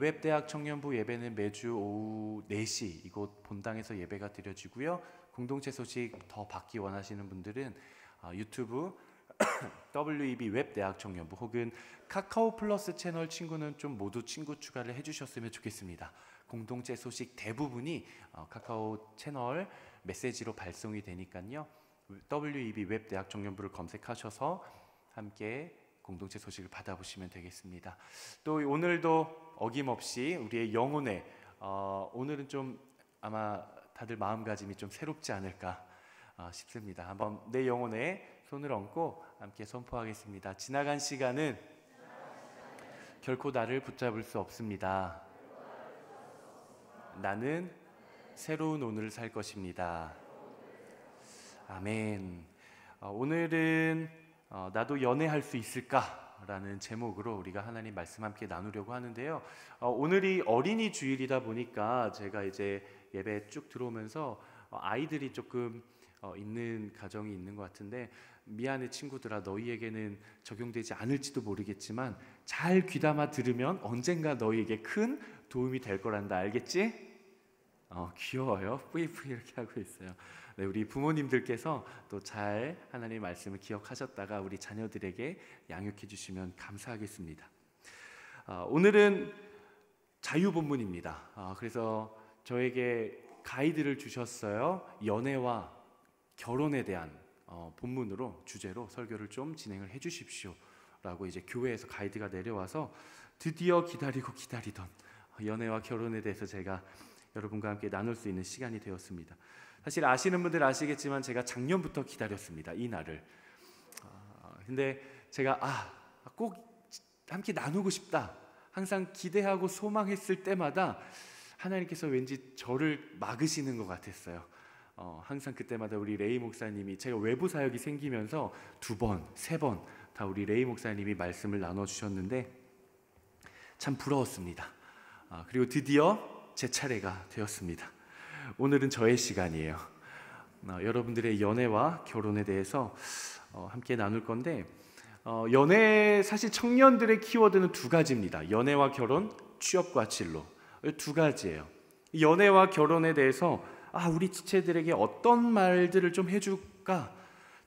웹대학 청년부 예배는 매주 오후 4시 이곳 본당에서 예배가 드려지고요. 공동체 소식 더 받기 원하시는 분들은 유튜브 WEB 웹대학 청년부 혹은 카카오 플러스 채널 친구는 좀 모두 친구 추가를 해주셨으면 좋겠습니다. 공동체 소식 대부분이 카카오 채널 메시지로 발송이 되니까요. WEB 웹대학 청년부를 검색하셔서 함께 공동체 소식을 받아보시면 되겠습니다. 또 오늘도 어김없이 우리의 영혼에 오늘은 좀 아마 다들 마음가짐이 좀 새롭지 않을까 싶습니다. 한번 내 영혼에 손을 얹고 함께 선포하겠습니다. 지나간 시간은 결코 나를 붙잡을 수 없습니다. 나는 새로운 오늘을 살 것입니다. 아멘. 오늘은 나도 연애할 수 있을까? 라는 제목으로 우리가 하나님 말씀 함께 나누려고 하는데요. 오늘이 어린이 주일이다 보니까 제가 이제 예배 쭉 들어오면서 아이들이 조금 있는 가정이 있는 것 같은데, 미안해 친구들아, 너희에게는 적용되지 않을지도 모르겠지만 잘 귀담아 들으면 언젠가 너희에게 큰 도움이 될 거란다. 알겠지? 귀여워요. 뿌이뿌이 이렇게 하고 있어요. 네, 우리 부모님들께서 또 잘 하나님의 말씀을 기억하셨다가 우리 자녀들에게 양육해 주시면 감사하겠습니다. 오늘은 자유본문입니다. 그래서 저에게 가이드를 주셨어요. 연애와 결혼에 대한 본문으로 주제로 설교를 좀 진행을 해 주십시오 라고 이제 교회에서 가이드가 내려와서 드디어 기다리고 기다리던 연애와 결혼에 대해서 제가 여러분과 함께 나눌 수 있는 시간이 되었습니다. 사실 아시는 분들 아시겠지만 제가 작년부터 기다렸습니다. 이 날을. 근데 제가 꼭 함께 나누고 싶다 항상 기대하고 소망했을 때마다 하나님께서 왠지 저를 막으시는 것 같았어요. 항상 그때마다 우리 레이 목사님이, 제가 외부 사역이 생기면서 2번, 3번 다 우리 레이 목사님이 말씀을 나눠주셨는데 참 부러웠습니다. 그리고 드디어 제 차례가 되었습니다. 오늘은 저의 시간이에요. 여러분들의 연애와 결혼에 대해서 함께 나눌 건데, 연애, 사실 청년들의 키워드는 2가지입니다. 연애와 결혼, 취업과 진로, 2가지예요. 연애와 결혼에 대해서 우리 지체들에게 어떤 말들을 좀 해줄까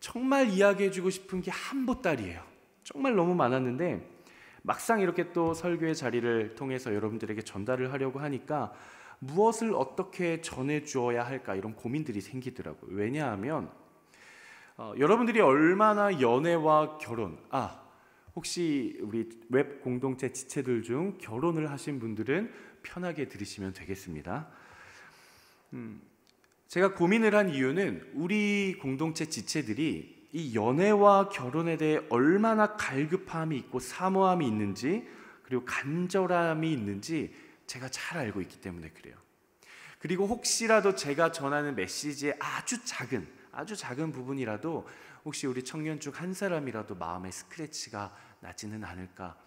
정말 이야기해주고 싶은 게 한 보따리예요. 정말 너무 많았는데 막상 이렇게 또 설교의 자리를 통해서 여러분들에게 전달을 하려고 하니까 무엇을 어떻게 전해주어야 할까 이런 고민들이 생기더라고요. 왜냐하면 여러분들이 얼마나 연애와 결혼, 혹시 우리 웹 공동체 지체들 중 결혼을 하신 분들은 편하게 들으시면 되겠습니다. 제가 고민을 한 이유는 우리 공동체 지체들이 이 연애와 결혼에 대해 얼마나 갈급함이 있고 사모함이 있는지, 그리고 간절함이 있는지 제가 잘 알고 있기 때문에 그래요. 그리고 혹시라도 제가 전하는 메시지의 아주 작은 부분이라도 혹시 우리 청년 중 한 사람이라도 마음에 스크래치가 나지는 않을까,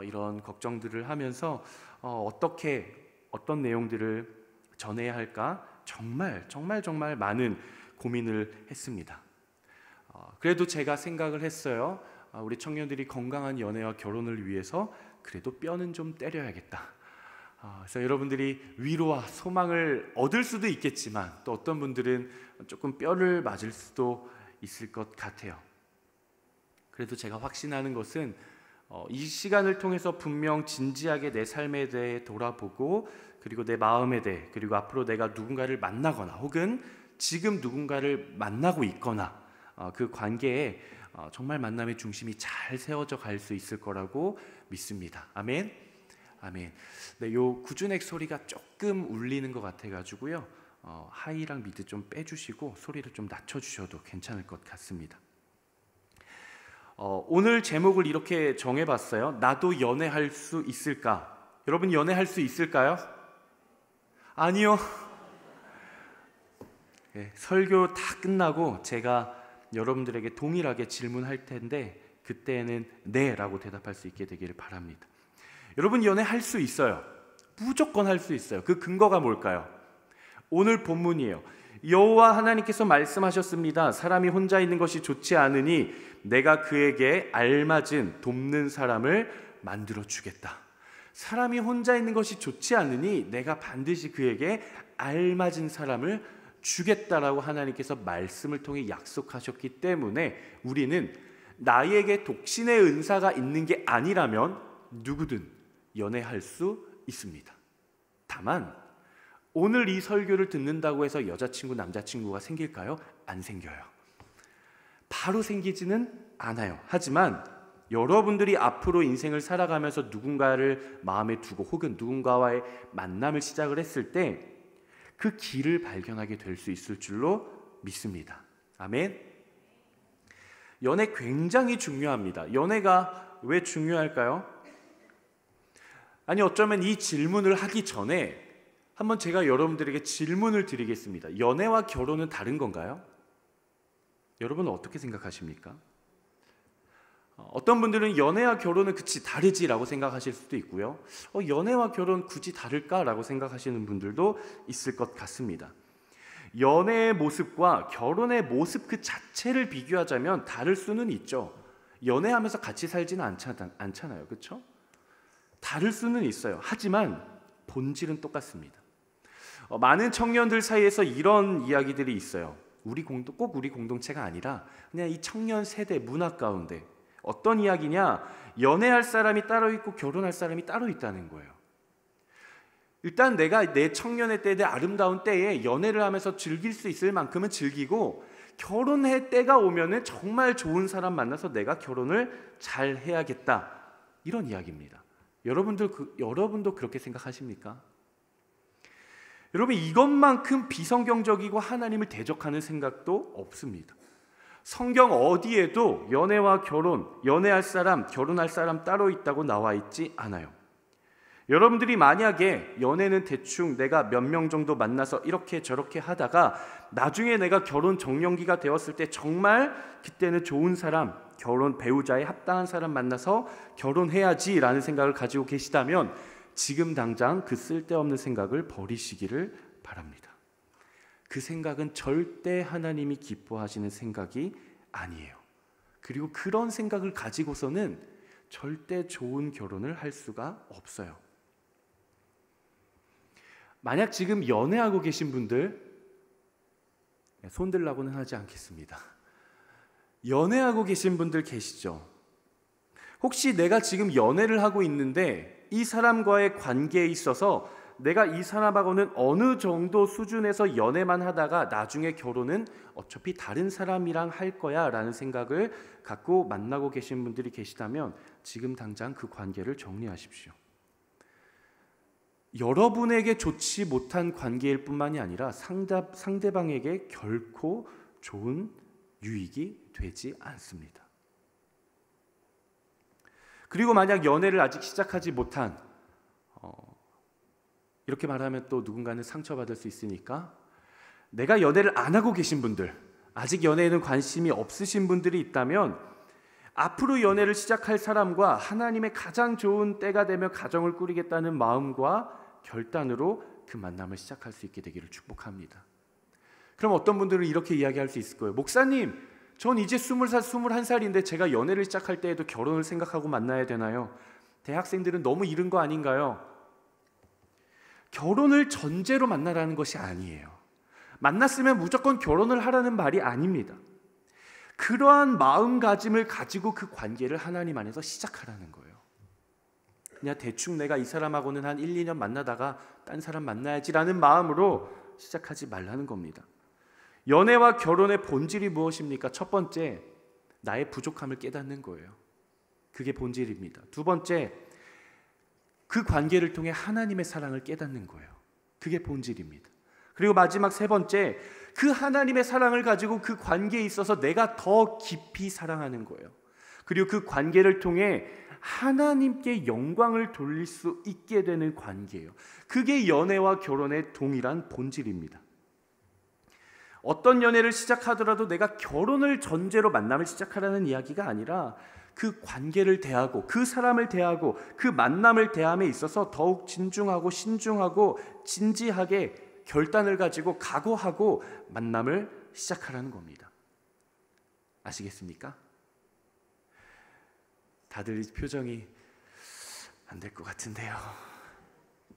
이런 걱정들을 하면서 어떤 내용들을 전해야 할까 정말 많은 고민을 했습니다. 그래도 제가 생각을 했어요. 우리 청년들이 건강한 연애와 결혼을 위해서 그래도 뼈는 좀 때려야겠다. 그래서 여러분들이 위로와 소망을 얻을 수도 있겠지만 또 어떤 분들은 조금 뼈를 맞을 수도 있을 것 같아요. 그래도 제가 확신하는 것은 이 시간을 통해서 분명 진지하게 내 삶에 대해 돌아보고, 그리고 내 마음에 대해, 그리고 앞으로 내가 누군가를 만나거나 혹은 지금 누군가를 만나고 있거나 그 관계에 정말 만남의 중심이 잘 세워져 갈 수 있을 거라고 믿습니다. 아멘. 네, 요 구준액 소리가 조금 울리는 것 같아가지고요. 하이랑 미드 좀 빼주시고 소리를 좀 낮춰주셔도 괜찮을 것 같습니다. 오늘 제목을 이렇게 정해봤어요. 나도 연애할 수 있을까? 여러분 연애할 수 있을까요? 아니요. 네, 설교 다 끝나고 제가 여러분들에게 동일하게 질문할 텐데 그때는 네 라고 대답할 수 있게 되기를 바랍니다. 여러분 연애할 수 있어요. 무조건 할 수 있어요. 그 근거가 뭘까요? 오늘 본문이에요. 여호와 하나님께서 말씀하셨습니다. 사람이 혼자 있는 것이 좋지 않으니 내가 그에게 알맞은 돕는 사람을 만들어 주겠다. 사람이 혼자 있는 것이 좋지 않으니 내가 반드시 그에게 알맞은 사람을 주겠다라고 하나님께서 말씀을 통해 약속하셨기 때문에 우리는 나에게 독신의 은사가 있는 게 아니라면 누구든 연애할 수 있습니다. 다만 오늘 이 설교를 듣는다고 해서 여자친구, 남자친구가 생길까요? 안 생겨요. 바로 생기지는 않아요. 하지만 여러분들이 앞으로 인생을 살아가면서 누군가를 마음에 두고 혹은 누군가와의 만남을 시작을 했을 때 그 길을 발견하게 될 수 있을 줄로 믿습니다. 아멘. 연애 굉장히 중요합니다. 연애가 왜 중요할까요? 아니, 어쩌면 이 질문을 하기 전에 한번 제가 여러분들에게 질문을 드리겠습니다. 연애와 결혼은 다른 건가요? 여러분은 어떻게 생각하십니까? 어떤 분들은 연애와 결혼은 그치 다르지라고 생각하실 수도 있고요. 연애와 결혼 굳이 다를까라고 생각하시는 분들도 있을 것 같습니다. 연애의 모습과 결혼의 모습 그 자체를 비교하자면 다를 수는 있죠. 연애하면서 같이 살지는 않잖아요. 그렇죠? 다를 수는 있어요. 하지만 본질은 똑같습니다. 많은 청년들 사이에서 이런 이야기들이 있어요. 꼭 우리 공동체가 아니라 그냥 이 청년 세대 문화 가운데 어떤 이야기냐? 연애할 사람이 따로 있고 결혼할 사람이 따로 있다는 거예요. 일단 내가 내 청년의 때, 내 아름다운 때에 연애를 하면서 즐길 수 있을 만큼은 즐기고 결혼의 때가 오면은 정말 좋은 사람 만나서 내가 결혼을 잘 해야겠다. 이런 이야기입니다. 여러분도 그렇게 생각하십니까? 여러분, 이것만큼 비성경적이고 하나님을 대적하는 생각도 없습니다. 성경 어디에도 연애와 결혼, 연애할 사람, 결혼할 사람 따로 있다고 나와 있지 않아요. 여러분들이 만약에 연애는 대충 내가 몇 명 정도 만나서 이렇게 저렇게 하다가 나중에 내가 결혼 정년기가 되었을 때 정말 그때는 좋은 사람, 결혼 배우자에 합당한 사람 만나서 결혼해야지라는 생각을 가지고 계시다면 지금 당장 그 쓸데없는 생각을 버리시기를 바랍니다. 그 생각은 절대 하나님이 기뻐하시는 생각이 아니에요. 그리고 그런 생각을 가지고서는 절대 좋은 결혼을 할 수가 없어요. 만약 지금 연애하고 계신 분들, 손들라고는 하지 않겠습니다. 연애하고 계신 분들 계시죠? 혹시 내가 지금 연애를 하고 있는데 이 사람과의 관계에 있어서 내가 이 사람하고는 어느 정도 수준에서 연애만 하다가 나중에 결혼은 어차피 다른 사람이랑 할 거야 라는 생각을 갖고 만나고 계신 분들이 계시다면 지금 당장 그 관계를 정리하십시오. 여러분에게 좋지 못한 관계일 뿐만이 아니라 상대방에게 결코 좋은 유익이 되지 않습니다. 그리고 만약 연애를 아직 시작하지 못한, 이렇게 말하면 또 누군가는 상처받을 수 있으니까 내가 연애를 안 하고 계신 분들, 아직 연애에는 관심이 없으신 분들이 있다면 앞으로 연애를 시작할 사람과 하나님의 가장 좋은 때가 되며 가정을 꾸리겠다는 마음과 결단으로 그 만남을 시작할 수 있게 되기를 축복합니다. 그럼 어떤 분들은 이렇게 이야기할 수 있을 거예요. 목사님, 전 이제 20살, 21살인데 제가 연애를 시작할 때에도 결혼을 생각하고 만나야 되나요? 대학생들은 너무 이른 거 아닌가요? 결혼을 전제로 만나라는 것이 아니에요. 만났으면 무조건 결혼을 하라는 말이 아닙니다. 그러한 마음가짐을 가지고 그 관계를 하나님 안에서 시작하라는 거예요. 그냥 대충 내가 이 사람하고는 한 1, 2년 만나다가 딴 사람 만나야지라는 마음으로 시작하지 말라는 겁니다. 연애와 결혼의 본질이 무엇입니까? 첫 번째, 나의 부족함을 깨닫는 거예요. 그게 본질입니다. 두 번째, 그 관계를 통해 하나님의 사랑을 깨닫는 거예요. 그게 본질입니다. 그리고 마지막 세 번째, 그 하나님의 사랑을 가지고 그 관계에 있어서 내가 더 깊이 사랑하는 거예요. 그리고 그 관계를 통해 하나님께 영광을 돌릴 수 있게 되는 관계예요. 그게 연애와 결혼의 동일한 본질입니다. 어떤 연애를 시작하더라도 내가 결혼을 전제로 만남을 시작하라는 이야기가 아니라 그 관계를 대하고 그 사람을 대하고 그 만남을 대함에 있어서 더욱 진중하고 신중하고 진지하게 결단을 가지고 각오하고 만남을 시작하라는 겁니다. 아시겠습니까? 다들 표정이 안 될 것 같은데요.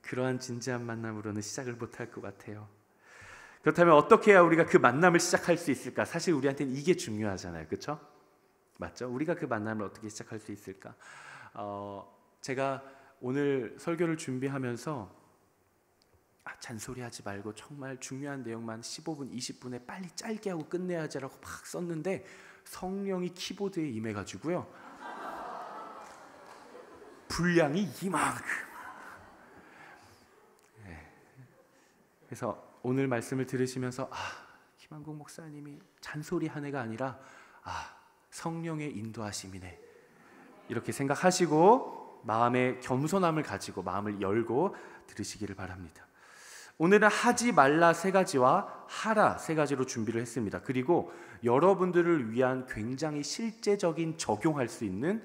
그러한 진지한 만남으로는 시작을 못할 것 같아요. 그렇다면 어떻게 해야 우리가 그 만남을 시작할 수 있을까? 사실 우리한테는 이게 중요하잖아요. 그렇죠? 맞죠? 우리가 그 만남을 어떻게 시작할 수 있을까? 제가 오늘 설교를 준비하면서 잔소리하지 말고 정말 중요한 내용만 15분, 20분에 빨리 짧게 하고 끝내야지라고 막 썼는데 성령이 키보드에 임해가지고요. 분량이 이만큼. 그래서 오늘 말씀을 들으시면서 김한국 목사님이 잔소리한 애가 아니라 성령의 인도하심이네 이렇게 생각하시고 마음의 겸손함을 가지고 마음을 열고 들으시기를 바랍니다. 오늘은 하지 말라 3가지와 하라 3가지로 준비를 했습니다. 그리고 여러분들을 위한 굉장히 실제적인 적용할 수 있는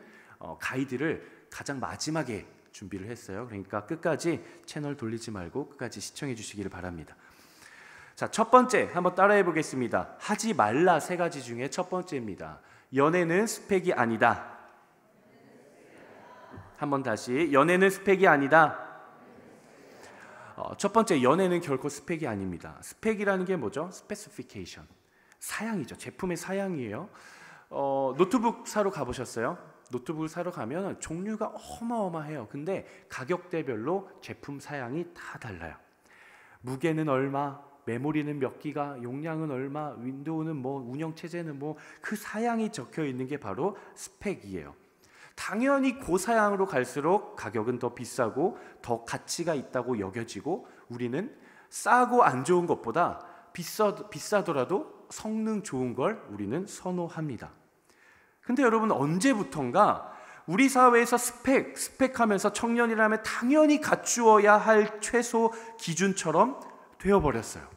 가이드를 가장 마지막에 준비를 했어요. 그러니까 끝까지 채널 돌리지 말고 끝까지 시청해 주시기를 바랍니다. 자, 첫 번째 한번 따라해 보겠습니다. 하지 말라 3가지 중에 첫 번째입니다. 연애는 스펙이 아니다. 한번 다시, 연애는 스펙이 아니다. 첫 번째, 연애는 결코 스펙이 아닙니다. 스펙이라는 게 뭐죠? 스페시피케이션, 사양이죠. 제품의 사양이에요. 노트북 사러 가보셨어요? 노트북을 사러 가면 종류가 어마어마해요. 근데 가격대별로 제품 사양이 다 달라요. 무게는 얼마, 메모리는 몇 기가, 용량은 얼마, 윈도우는 뭐, 운영체제는 뭐, 그 사양이 적혀 있는 게 바로 스펙이에요. 당연히 고사양으로 갈수록 가격은 더 비싸고 더 가치가 있다고 여겨지고 우리는 싸고 안 좋은 것보다 비싸더라도 성능 좋은 걸 우리는 선호합니다. 근데 여러분, 언제부턴가 우리 사회에서 스펙하면서 청년이라면 당연히 갖추어야 할 최소 기준처럼 되어버렸어요.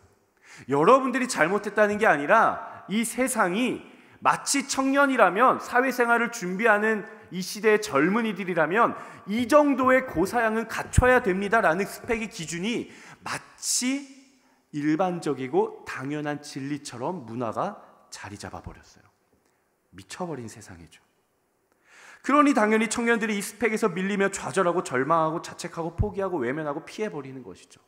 여러분들이 잘못했다는 게 아니라 이 세상이 마치 청년이라면, 사회생활을 준비하는 이 시대의 젊은이들이라면 이 정도의 고사양은 갖춰야 됩니다라는 스펙의 기준이 마치 일반적이고 당연한 진리처럼 문화가 자리 잡아버렸어요. 미쳐버린 세상이죠. 그러니 당연히 청년들이 이 스펙에서 밀리며 좌절하고 절망하고 자책하고 포기하고 외면하고 피해버리는 것이죠.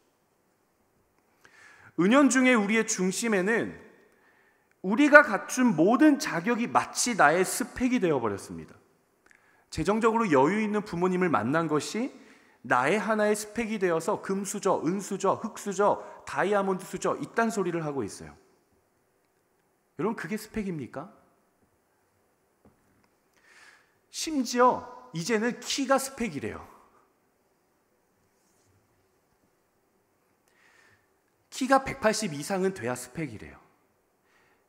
은연중에 우리의 중심에는 우리가 갖춘 모든 자격이 마치 나의 스펙이 되어버렸습니다. 재정적으로 여유 있는 부모님을 만난 것이 나의 하나의 스펙이 되어서 금수저, 은수저, 흑수저, 다이아몬드 수저 이딴 소리를 하고 있어요. 여러분, 그게 스펙입니까? 심지어 이제는 키가 스펙이래요. 키가 180 이상은 돼야 스펙이래요.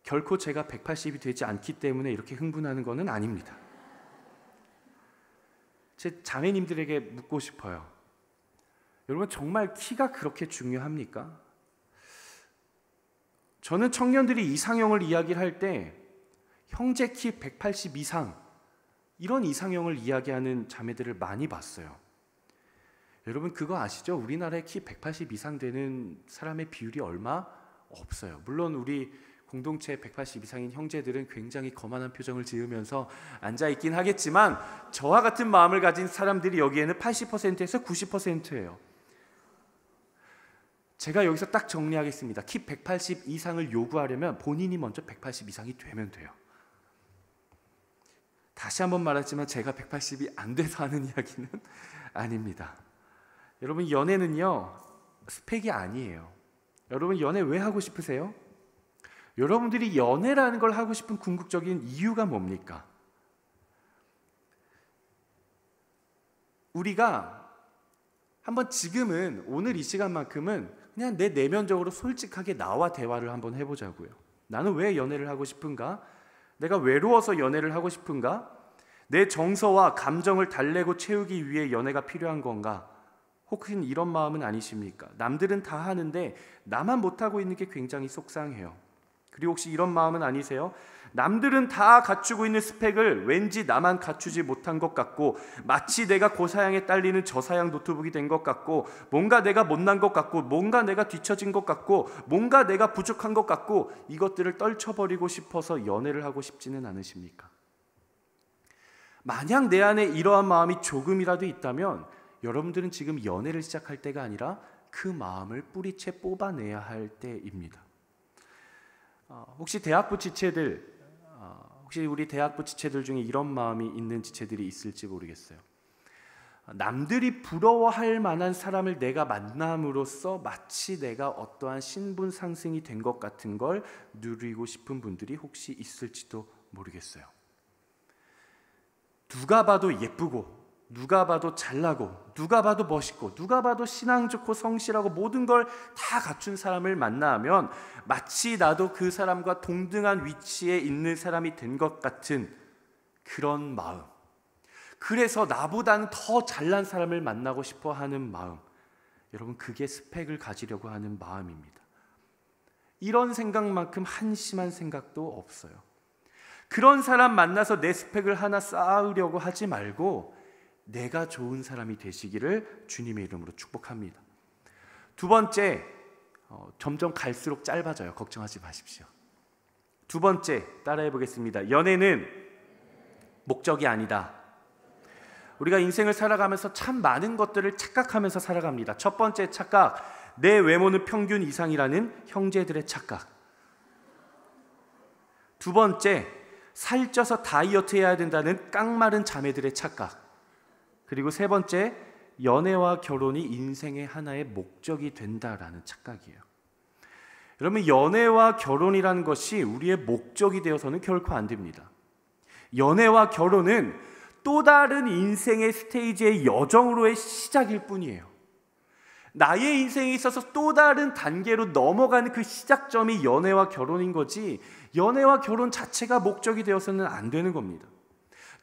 결코 제가 180이 되지 않기 때문에 이렇게 흥분하는 것은 아닙니다. 제 자매님들에게 묻고 싶어요. 여러분, 정말 키가 그렇게 중요합니까? 저는 청년들이 이상형을 이야기할 때 형제 키 180 이상 이런 이상형을 이야기하는 자매들을 많이 봤어요. 여러분, 그거 아시죠? 우리나라에 키 180 이상 되는 사람의 비율이 얼마 없어요. 물론 우리 공동체 180 이상인 형제들은 굉장히 거만한 표정을 지으면서 앉아있긴 하겠지만 저와 같은 마음을 가진 사람들이 여기에는 80%에서 90%예요. 제가 여기서 딱 정리하겠습니다. 키 180 이상을 요구하려면 본인이 먼저 180 이상이 되면 돼요. 다시 한번 말하지만 제가 180이 안 돼서 하는 이야기는 아닙니다. 여러분, 연애는요 스펙이 아니에요. 여러분, 연애 왜 하고 싶으세요? 여러분들이 연애라는 걸 하고 싶은 궁극적인 이유가 뭡니까? 우리가 한번 지금은 오늘 이 시간만큼은 그냥 내 내면적으로 솔직하게 나와 대화를 한번 해보자고요. 나는 왜 연애를 하고 싶은가? 내가 외로워서 연애를 하고 싶은가? 내 정서와 감정을 달래고 채우기 위해 연애가 필요한 건가? 혹은 이런 마음은 아니십니까? 남들은 다 하는데 나만 못하고 있는 게 굉장히 속상해요. 그리고 혹시 이런 마음은 아니세요? 남들은 다 갖추고 있는 스펙을 왠지 나만 갖추지 못한 것 같고, 마치 내가 고사양에 딸리는 저사양 노트북이 된 것 같고, 뭔가 내가 못난 것 같고, 뭔가 내가 뒤처진 것 같고, 뭔가 내가 부족한 것 같고, 이것들을 떨쳐버리고 싶어서 연애를 하고 싶지는 않으십니까? 만약 내 안에 이러한 마음이 조금이라도 있다면 여러분들은 지금 연애를 시작할 때가 아니라 그 마음을 뿌리채 뽑아내야 할 때입니다. 혹시 대학부 지체들, 혹시 우리 대학부 지체들 중에 이런 마음이 있는 지체들이 있을지 모르겠어요. 남들이 부러워할 만한 사람을 내가 만남으로써 마치 내가 어떠한 신분 상승이 된 것 같은 걸 누리고 싶은 분들이 혹시 있을지도 모르겠어요. 누가 봐도 예쁘고, 누가 봐도 잘나고, 누가 봐도 멋있고, 누가 봐도 신앙 좋고 성실하고 모든 걸 다 갖춘 사람을 만나면 마치 나도 그 사람과 동등한 위치에 있는 사람이 된 것 같은 그런 마음, 그래서 나보다는 더 잘난 사람을 만나고 싶어 하는 마음, 여러분 그게 스펙을 가지려고 하는 마음입니다. 이런 생각만큼 한심한 생각도 없어요. 그런 사람 만나서 내 스펙을 하나 쌓으려고 하지 말고 내가 좋은 사람이 되시기를 주님의 이름으로 축복합니다. 두 번째, 점점 갈수록 짧아져요. 걱정하지 마십시오. 두 번째, 따라해 보겠습니다. 연애는 목적이 아니다. 우리가 인생을 살아가면서 참 많은 것들을 착각하면서 살아갑니다. 첫 번째 착각, 내 외모는 평균 이상이라는 형제들의 착각. 두 번째, 살쪄서 다이어트 해야 된다는 깡마른 자매들의 착각. 그리고 세 번째, 연애와 결혼이 인생의 하나의 목적이 된다라는 착각이에요. 여러분, 연애와 결혼이라는 것이 우리의 목적이 되어서는 결코 안 됩니다. 연애와 결혼은 또 다른 인생의 스테이지의 여정으로의 시작일 뿐이에요. 나의 인생에 있어서 또 다른 단계로 넘어가는 그 시작점이 연애와 결혼인 거지, 연애와 결혼 자체가 목적이 되어서는 안 되는 겁니다.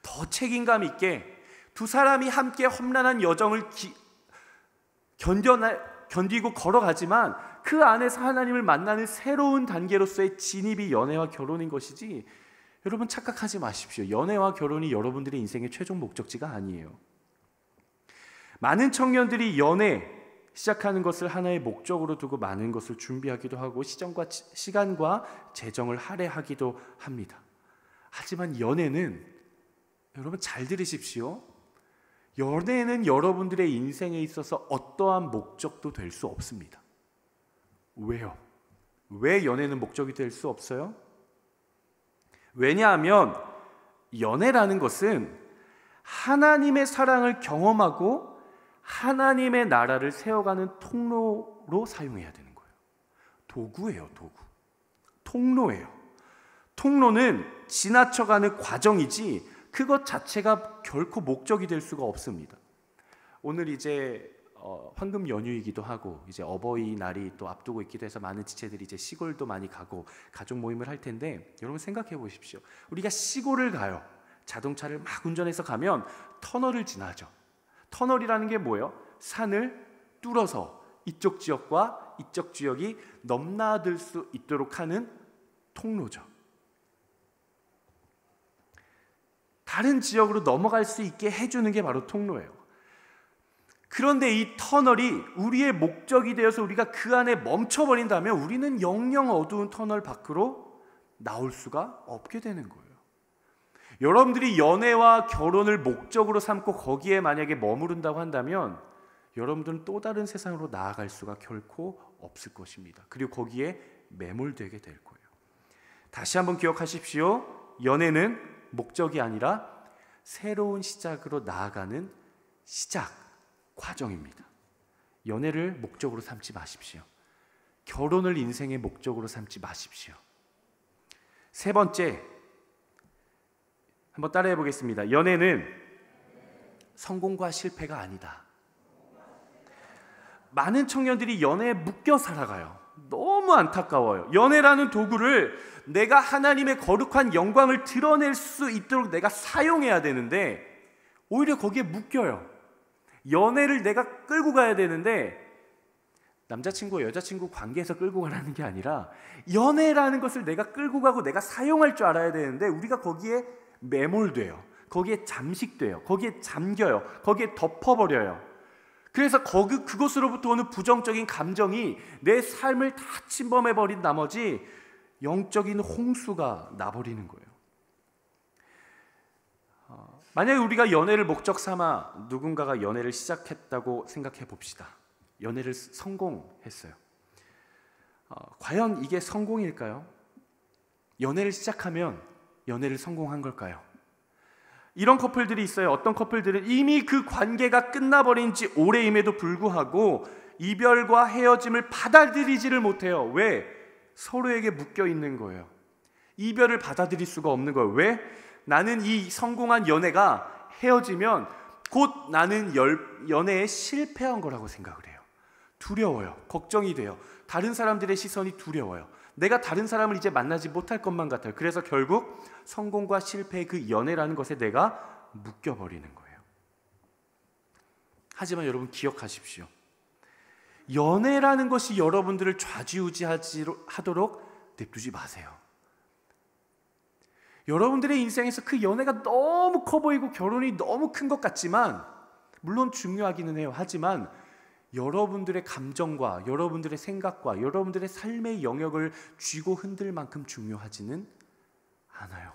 더 책임감 있게 두 사람이 함께 험난한 여정을 견디고 걸어가지만 그 안에서 하나님을 만나는 새로운 단계로서의 진입이 연애와 결혼인 것이지, 여러분 착각하지 마십시오. 연애와 결혼이 여러분들의 인생의 최종 목적지가 아니에요. 많은 청년들이 연애 시작하는 것을 하나의 목적으로 두고 많은 것을 준비하기도 하고 시간과 재정을 할애하기도 합니다. 하지만 연애는, 여러분 잘 들으십시오. 연애는 여러분들의 인생에 있어서 어떠한 목적도 될 수 없습니다. 왜요? 왜 연애는 목적이 될 수 없어요? 왜냐하면 연애라는 것은 하나님의 사랑을 경험하고 하나님의 나라를 세워가는 통로로 사용해야 되는 거예요. 도구예요, 도구. 통로예요. 통로는 지나쳐가는 과정이지 그것 자체가 결코 목적이 될 수가 없습니다. 오늘 이제 황금 연휴이기도 하고 이제 어버이날이 또 앞두고 있기도 해서 많은 지체들이 이제 시골도 많이 가고 가족 모임을 할 텐데, 여러분 생각해 보십시오. 우리가 시골을 가요. 자동차를 막 운전해서 가면 터널을 지나죠. 터널이라는 게 뭐예요? 산을 뚫어서 이쪽 지역과 이쪽 지역이 넘나들 수 있도록 하는 통로죠. 다른 지역으로 넘어갈 수 있게 해주는 게 바로 통로예요. 그런데 이 터널이 우리의 목적이 되어서 우리가 그 안에 멈춰버린다면 우리는 영영 어두운 터널 밖으로 나올 수가 없게 되는 거예요. 여러분들이 연애와 결혼을 목적으로 삼고 거기에 만약에 머무른다고 한다면 여러분들은 또 다른 세상으로 나아갈 수가 결코 없을 것입니다. 그리고 거기에 매몰되게 될 거예요. 다시 한번 기억하십시오. 연애는 목적이 아니라 새로운 시작으로 나아가는 시작 과정입니다. 연애를 목적으로 삼지 마십시오. 결혼을 인생의 목적으로 삼지 마십시오. 세 번째, 한번 따라해 보겠습니다. 연애는 성공과 실패가 아니다. 많은 청년들이 연애에 묶여 살아가요. 너무 안타까워요. 연애라는 도구를 내가 하나님의 거룩한 영광을 드러낼 수 있도록 내가 사용해야 되는데 오히려 거기에 묶여요. 연애를 내가 끌고 가야 되는데 남자친구와 여자친구 관계에서 끌고 가라는 게 아니라 연애라는 것을 내가 끌고 가고 내가 사용할 줄 알아야 되는데 우리가 거기에 매몰돼요. 거기에 잠식돼요. 거기에 잠겨요. 거기에 덮어버려요. 그래서 그것으로부터 오는 부정적인 감정이 내 삶을 다 침범해버린 나머지 영적인 홍수가 나버리는 거예요. 만약에 우리가 연애를 목적 삼아 누군가가 연애를 시작했다고 생각해 봅시다. 연애를 성공했어요. 과연 이게 성공일까요? 연애를 시작하면 연애를 성공한 걸까요? 이런 커플들이 있어요. 어떤 커플들은 이미 그 관계가 끝나버린 지 오래임에도 불구하고 이별과 헤어짐을 받아들이지를 못해요. 왜? 서로에게 묶여 있는 거예요. 이별을 받아들일 수가 없는 거예요. 왜? 나는 이 성공한 연애가 헤어지면 곧 나는 연애에 실패한 거라고 생각을 해요. 두려워요. 걱정이 돼요. 다른 사람들의 시선이 두려워요. 내가 다른 사람을 이제 만나지 못할 것만 같아요. 그래서 결국 성공과 실패의 그 연애라는 것에 내가 묶여버리는 거예요. 하지만 여러분 기억하십시오. 연애라는 것이 여러분들을 좌지우지하도록 냅두지 마세요. 여러분들의 인생에서 그 연애가 너무 커 보이고 결혼이 너무 큰 것 같지만, 물론 중요하기는 해요. 하지만 여러분들의 감정과 여러분들의 생각과 여러분들의 삶의 영역을 쥐고 흔들 만큼 중요하지는 않아요.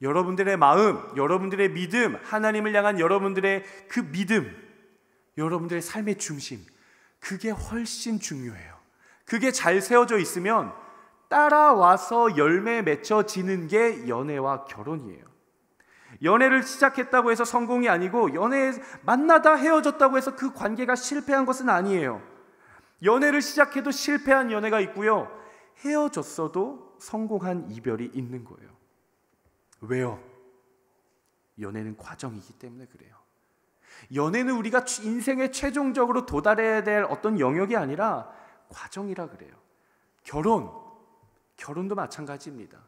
여러분들의 마음, 여러분들의 믿음, 하나님을 향한 여러분들의 그 믿음, 여러분들의 삶의 중심, 그게 훨씬 중요해요. 그게 잘 세워져 있으면 따라와서 열매 맺혀지는 게 연애와 결혼이에요. 연애를 시작했다고 해서 성공이 아니고, 연애 만나다 헤어졌다고 해서 그 관계가 실패한 것은 아니에요. 연애를 시작해도 실패한 연애가 있고요, 헤어졌어도 성공한 이별이 있는 거예요. 왜요? 연애는 과정이기 때문에 그래요. 연애는 우리가 인생에 최종적으로 도달해야 될 어떤 영역이 아니라 과정이라 그래요. 결혼도 마찬가지입니다.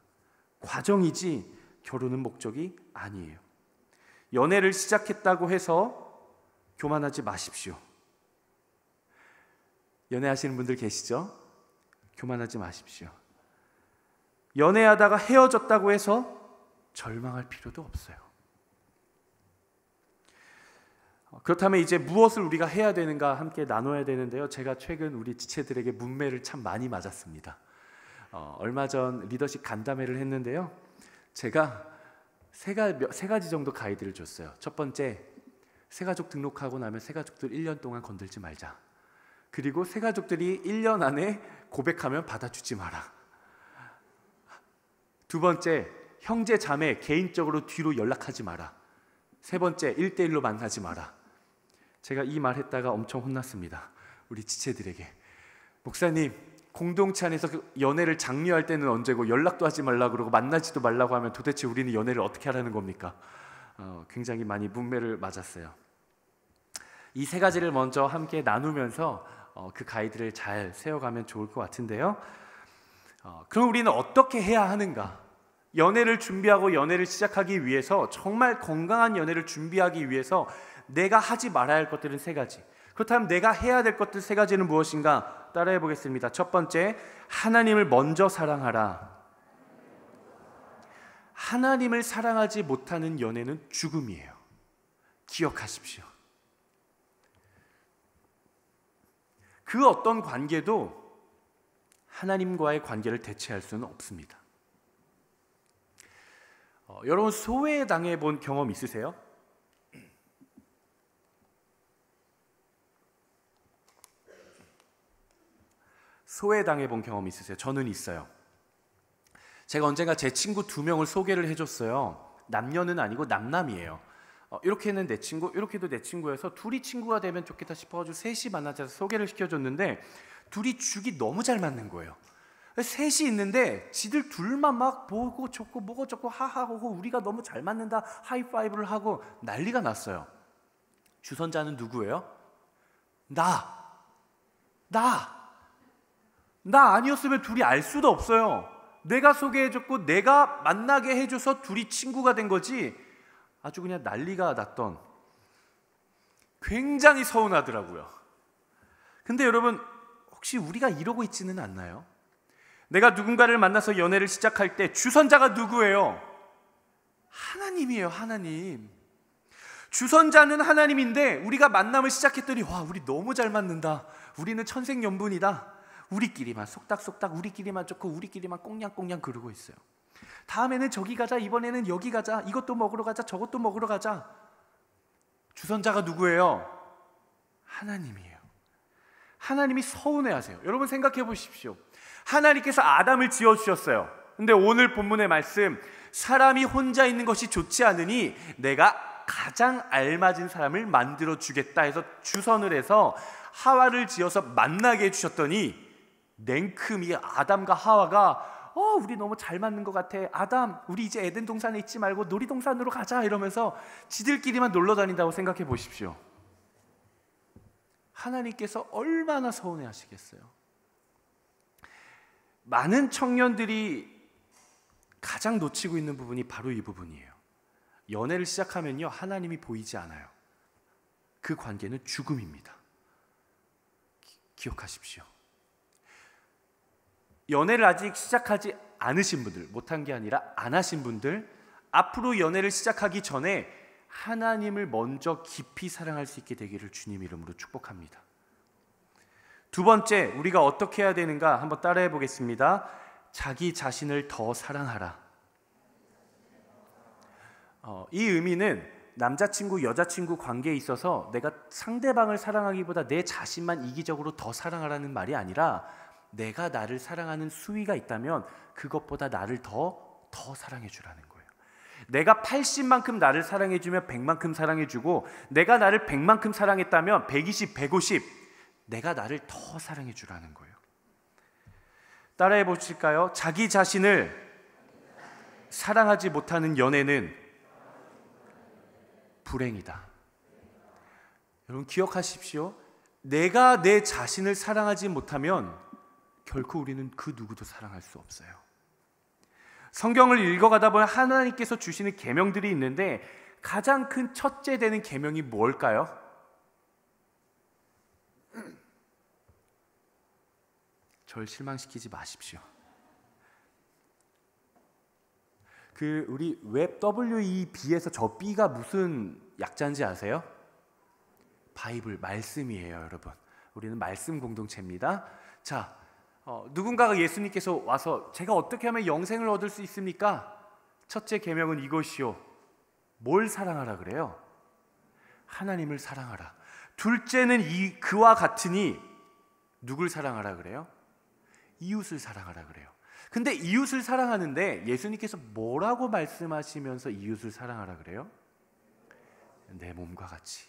과정이지 결혼은 목적이 아니에요. 연애를 시작했다고 해서 교만하지 마십시오. 연애하시는 분들 계시죠? 교만하지 마십시오. 연애하다가 헤어졌다고 해서 절망할 필요도 없어요. 그렇다면 이제 무엇을 우리가 해야 되는가 함께 나눠야 되는데요. 제가 최근 우리 지체들에게 문매를 참 많이 맞았습니다. 얼마 전 리더십 간담회를 했는데요. 제가 세 가지 정도 가이드를 줬어요. 첫 번째, 새가족 등록하고 나면 새가족들 1년 동안 건들지 말자. 그리고 새가족들이 1년 안에 고백하면 받아주지 마라. 두 번째, 형제 자매 개인적으로 뒤로 연락하지 마라. 세 번째, 1대1로 만나지 마라. 제가 이 말 했다가 엄청 혼났습니다. 우리 지체들에게. 목사님, 공동체 안에서 연애를 장려할 때는 언제고 연락도 하지 말라고 그러고 만나지도 말라고 하면 도대체 우리는 연애를 어떻게 하라는 겁니까? 굉장히 많이 문매를 맞았어요. 이 세 가지를 먼저 함께 나누면서 그 가이드를 잘 세워가면 좋을 것 같은데요. 그럼 우리는 어떻게 해야 하는가? 연애를 준비하고 연애를 시작하기 위해서, 정말 건강한 연애를 준비하기 위해서 내가 하지 말아야 할 것들은 세 가지. 그렇다면 내가 해야 될 것들 세 가지는 무엇인가? 따라해 보겠습니다. 첫 번째, 하나님을 먼저 사랑하라. 하나님을 사랑하지 못하는 연애는 죽음이에요. 기억하십시오. 그 어떤 관계도 하나님과의 관계를 대체할 수는 없습니다. 여러분, 소외당해 본 경험 있으세요? 소외당해 본 경험 있으세요? 저는 있어요. 제가 언젠가 제 친구 2명을 소개를 해줬어요. 남녀는 아니고 남남이에요. 이렇게는 내 친구, 이렇게도 내 친구여서 둘이 친구가 되면 좋겠다 싶어가지고 셋이 만나자 소개를 시켜줬는데, 둘이 죽이 너무 잘 맞는 거예요. 셋이 있는데 지들 둘만 막 보고 좋고 뭐고 좋고 하하하고 우리가 너무 잘 맞는다 하이파이브를 하고 난리가 났어요. 주선자는 누구예요? 나 아니었으면 둘이 알 수도 없어요. 내가 소개해줬고 내가 만나게 해줘서 둘이 친구가 된 거지, 아주 그냥 난리가 났던, 굉장히 서운하더라고요. 근데 여러분, 혹시 우리가 이러고 있지는 않나요? 내가 누군가를 만나서 연애를 시작할 때 주선자가 누구예요? 하나님이에요. 하나님. 주선자는 하나님인데 우리가 만남을 시작했더니 와, 우리 너무 잘 맞는다, 우리는 천생연분이다, 우리끼리만 속닥속닥, 우리끼리만 좋고 우리끼리만 꽁냥꽁냥 그러고 있어요. 다음에는 저기 가자, 이번에는 여기 가자, 이것도 먹으러 가자, 저것도 먹으러 가자. 주선자가 누구예요? 하나님이에요. 하나님이 서운해하세요. 여러분 생각해 보십시오. 하나님께서 아담을 지어주셨어요. 근데 오늘 본문의 말씀, 사람이 혼자 있는 것이 좋지 않으니 내가 가장 알맞은 사람을 만들어 주겠다 해서 주선을 해서 하와를 지어서 만나게 해주셨더니 냉큼이 아담과 하와가 우리 너무 잘 맞는 것 같아. 아담, 우리 이제 에덴 동산에 있지 말고 놀이동산으로 가자 이러면서 지들끼리만 놀러 다닌다고 생각해 보십시오. 하나님께서 얼마나 서운해 하시겠어요. 많은 청년들이 가장 놓치고 있는 부분이 바로 이 부분이에요. 연애를 시작하면요, 하나님이 보이지 않아요. 그 관계는 죽음입니다. 기억하십시오. 연애를 아직 시작하지 않으신 분들, 못한 게 아니라 안 하신 분들, 앞으로 연애를 시작하기 전에 하나님을 먼저 깊이 사랑할 수 있게 되기를 주님 이름으로 축복합니다. 두 번째, 우리가 어떻게 해야 되는가 한번 따라해 보겠습니다. 자기 자신을 더 사랑하라. 이 의미는 남자친구, 여자친구 관계에 있어서 내가 상대방을 사랑하기보다 내 자신만 이기적으로 더 사랑하라는 말이 아니라, 내가 나를 사랑하는 수위가 있다면 그것보다 나를 더 사랑해 주라는 거예요. 내가 80만큼 나를 사랑해 주면 100만큼 사랑해 주고, 내가 나를 100만큼 사랑했다면 120, 150 내가 나를 더 사랑해 주라는 거예요. 따라해 보실까요? 자기 자신을 사랑하지 못하는 연애는 불행이다. 여러분 기억하십시오. 내가 내 자신을 사랑하지 못하면 결코 우리는 그 누구도 사랑할 수 없어요. 성경을 읽어가다 보면 하나님께서 주시는 계명들이 있는데 가장 큰 첫째 되는 계명이 뭘까요? 절 실망시키지 마십시오. 우리 웹 WEB에서 저 B가 무슨 약자인지 아세요? 바이블, 말씀이에요, 여러분. 우리는 말씀 공동체입니다. 자, 누군가가 예수님께서 와서 제가 어떻게 하면 영생을 얻을 수 있습니까? 첫째 계명은 이것이요. 뭘 사랑하라 그래요? 하나님을 사랑하라. 둘째는 그와 같으니 누굴 사랑하라 그래요? 이웃을 사랑하라 그래요. 근데 이웃을 사랑하는데 예수님께서 뭐라고 말씀하시면서 이웃을 사랑하라 그래요? 내 몸과 같이.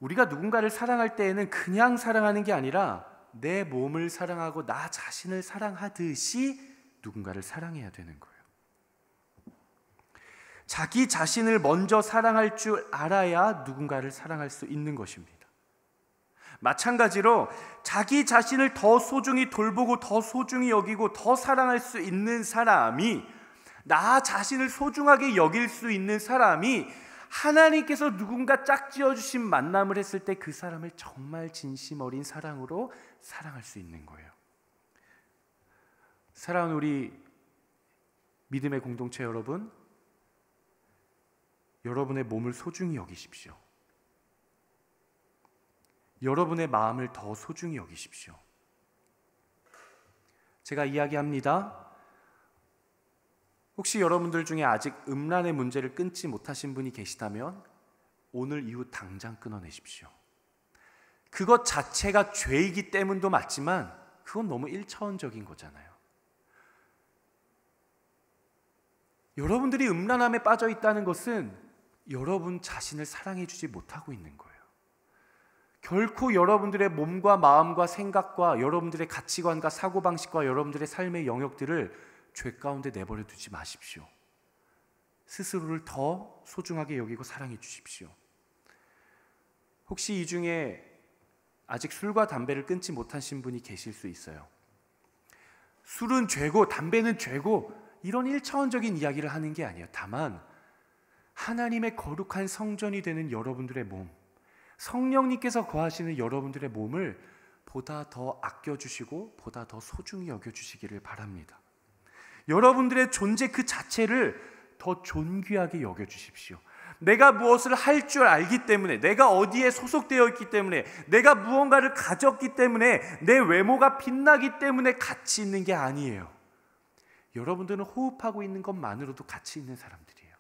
우리가 누군가를 사랑할 때에는 그냥 사랑하는 게 아니라 내 몸을 사랑하고 나 자신을 사랑하듯이 누군가를 사랑해야 되는 거예요. 자기 자신을 먼저 사랑할 줄 알아야 누군가를 사랑할 수 있는 것입니다. 마찬가지로 자기 자신을 더 소중히 돌보고 더 소중히 여기고 더 사랑할 수 있는 사람이, 나 자신을 소중하게 여길 수 있는 사람이 하나님께서 누군가 짝지어 주신 만남을 했을 때 그 사람을 정말 진심 어린 사랑으로 사랑할 수 있는 거예요. 사랑하는 우리 믿음의 공동체 여러분, 여러분의 몸을 소중히 여기십시오. 여러분의 마음을 더 소중히 여기십시오. 제가 이야기합니다. 혹시 여러분들 중에 아직 음란의 문제를 끊지 못하신 분이 계시다면 오늘 이후 당장 끊어내십시오. 그것 자체가 죄이기 때문도 맞지만 그건 너무 1차원적인 거잖아요. 여러분들이 음란함에 빠져 있다는 것은 여러분 자신을 사랑해 주지 못하고 있는 거예요. 결코 여러분들의 몸과 마음과 생각과 여러분들의 가치관과 사고방식과 여러분들의 삶의 영역들을 죄 가운데 내버려 두지 마십시오. 스스로를 더 소중하게 여기고 사랑해 주십시오. 혹시 이 중에 아직 술과 담배를 끊지 못하신 분이 계실 수 있어요. 술은 죄고 담배는 죄고 이런 1차원적인 이야기를 하는 게 아니에요. 다만 하나님의 거룩한 성전이 되는 여러분들의 몸, 성령님께서 거하시는 여러분들의 몸을 보다 더 아껴주시고 보다 더 소중히 여겨주시기를 바랍니다. 여러분들의 존재 그 자체를 더 존귀하게 여겨주십시오. 내가 무엇을 할 줄 알기 때문에, 내가 어디에 소속되어 있기 때문에, 내가 무언가를 가졌기 때문에, 내 외모가 빛나기 때문에 가치 있는 게 아니에요. 여러분들은 호흡하고 있는 것만으로도 가치 있는 사람들이에요.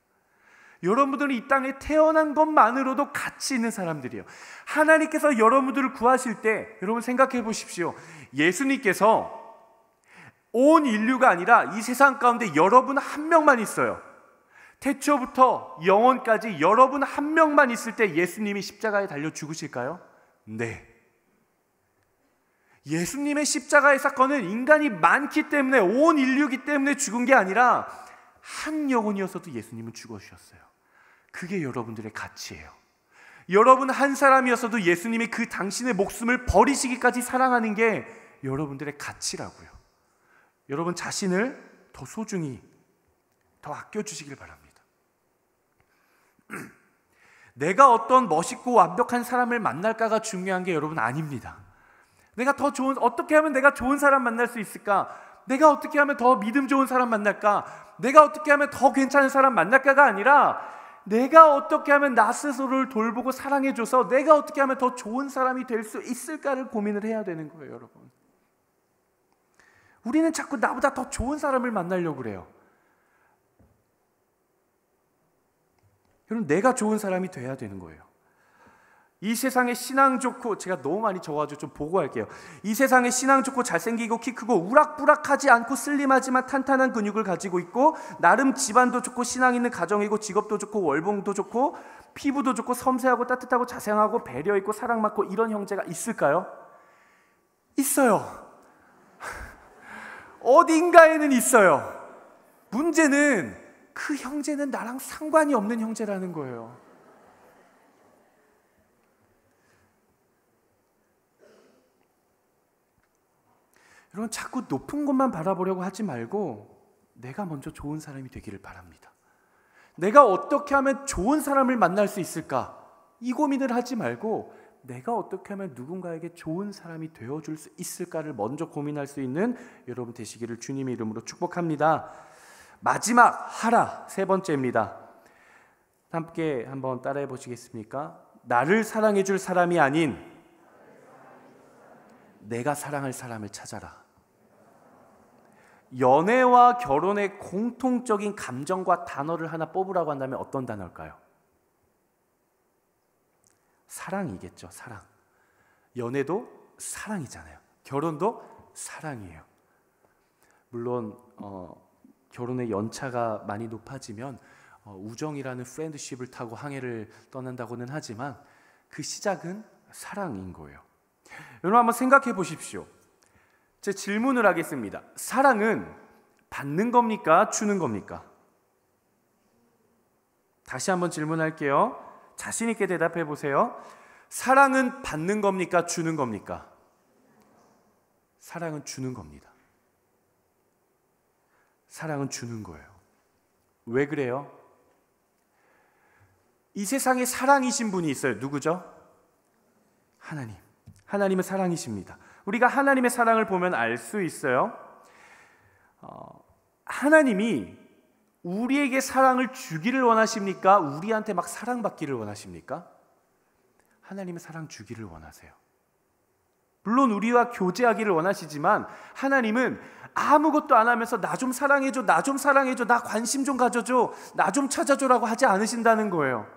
여러분들은 이 땅에 태어난 것만으로도 가치 있는 사람들이에요. 하나님께서 여러분들을 구하실 때 여러분 생각해 보십시오. 예수님께서 온 인류가 아니라 이 세상 가운데 여러분 한 명만 있어요. 태초부터 영원까지 여러분 한 명만 있을 때 예수님이 십자가에 달려 죽으실까요? 네. 예수님의 십자가의 사건은 인간이 많기 때문에, 온 인류이기 때문에 죽은 게 아니라 한 영혼이어서도 예수님은 죽어주셨어요. 그게 여러분들의 가치예요. 여러분 한 사람이었어도 예수님이 그 당신의 목숨을 버리시기까지 사랑하는 게 여러분들의 가치라고요. 여러분 자신을 더 소중히, 더 아껴주시길 바랍니다. 내가 어떤 멋있고 완벽한 사람을 만날까가 중요한 게 여러분 아닙니다. 내가 더 좋은, 어떻게 하면 내가 좋은 사람 만날 수 있을까? 내가 어떻게 하면 더 믿음 좋은 사람 만날까? 내가 어떻게 하면 더 괜찮은 사람 만날까가 아니라 내가 어떻게 하면 나 스스로를 돌보고 사랑해줘서 내가 어떻게 하면 더 좋은 사람이 될 수 있을까를 고민을 해야 되는 거예요, 여러분. 우리는 자꾸 나보다 더 좋은 사람을 만나려고 그래요. 여러분, 내가 좋은 사람이 돼야 되는 거예요. 이 세상에 신앙 좋고, 제가 너무 많이 적어가지고 좀 보고할게요. 이 세상에 신앙 좋고 잘생기고 키 크고 우락부락하지 않고 슬림하지만 탄탄한 근육을 가지고 있고 나름 집안도 좋고 신앙 있는 가정이고 직업도 좋고 월봉도 좋고 피부도 좋고 섬세하고 따뜻하고 자상하고 배려 있고 사랑 많고 이런 형제가 있을까요? 있어요. 어딘가에는 있어요. 문제는 그 형제는 나랑 상관이 없는 형제라는 거예요. 여러분, 자꾸 높은 것만 바라보려고 하지 말고 내가 먼저 좋은 사람이 되기를 바랍니다. 내가 어떻게 하면 좋은 사람을 만날 수 있을까? 이 고민을 하지 말고 내가 어떻게 하면 누군가에게 좋은 사람이 되어줄 수 있을까를 먼저 고민할 수 있는 여러분 되시기를 주님의 이름으로 축복합니다. 마지막 하라, 세 번째입니다. 함께 한번 따라해 보시겠습니까? 나를 사랑해 줄 사람이 아닌 내가 사랑할 사람을 찾아라. 연애와 결혼의 공통적인 감정과 단어를 하나 뽑으라고 한다면 어떤 단어일까요? 사랑이겠죠. 사랑. 연애도 사랑이잖아요. 결혼도 사랑이에요. 물론 결혼의 연차가 많이 높아지면 우정이라는 프렌드십을 타고 항해를 떠난다고는 하지만 그 시작은 사랑인 거예요. 여러분 한번 생각해 보십시오. 제 질문을 하겠습니다. 사랑은 받는 겁니까? 주는 겁니까? 다시 한번 질문할게요. 자신 있게 대답해 보세요. 사랑은 받는 겁니까? 주는 겁니까? 사랑은 주는 겁니다. 사랑은 주는 거예요. 왜 그래요? 이 세상에 사랑이신 분이 있어요. 누구죠? 하나님. 하나님은 사랑이십니다. 우리가 하나님의 사랑을 보면 알 수 있어요. 하나님이 우리에게 사랑을 주기를 원하십니까? 우리한테 막 사랑받기를 원하십니까? 하나님은 사랑 주기를 원하세요. 물론 우리와 교제하기를 원하시지만 하나님은 아무것도 안 하면서 나 좀 사랑해줘, 나 좀 사랑해줘, 나 관심 좀 가져줘, 나 좀 찾아줘라고 하지 않으신다는 거예요.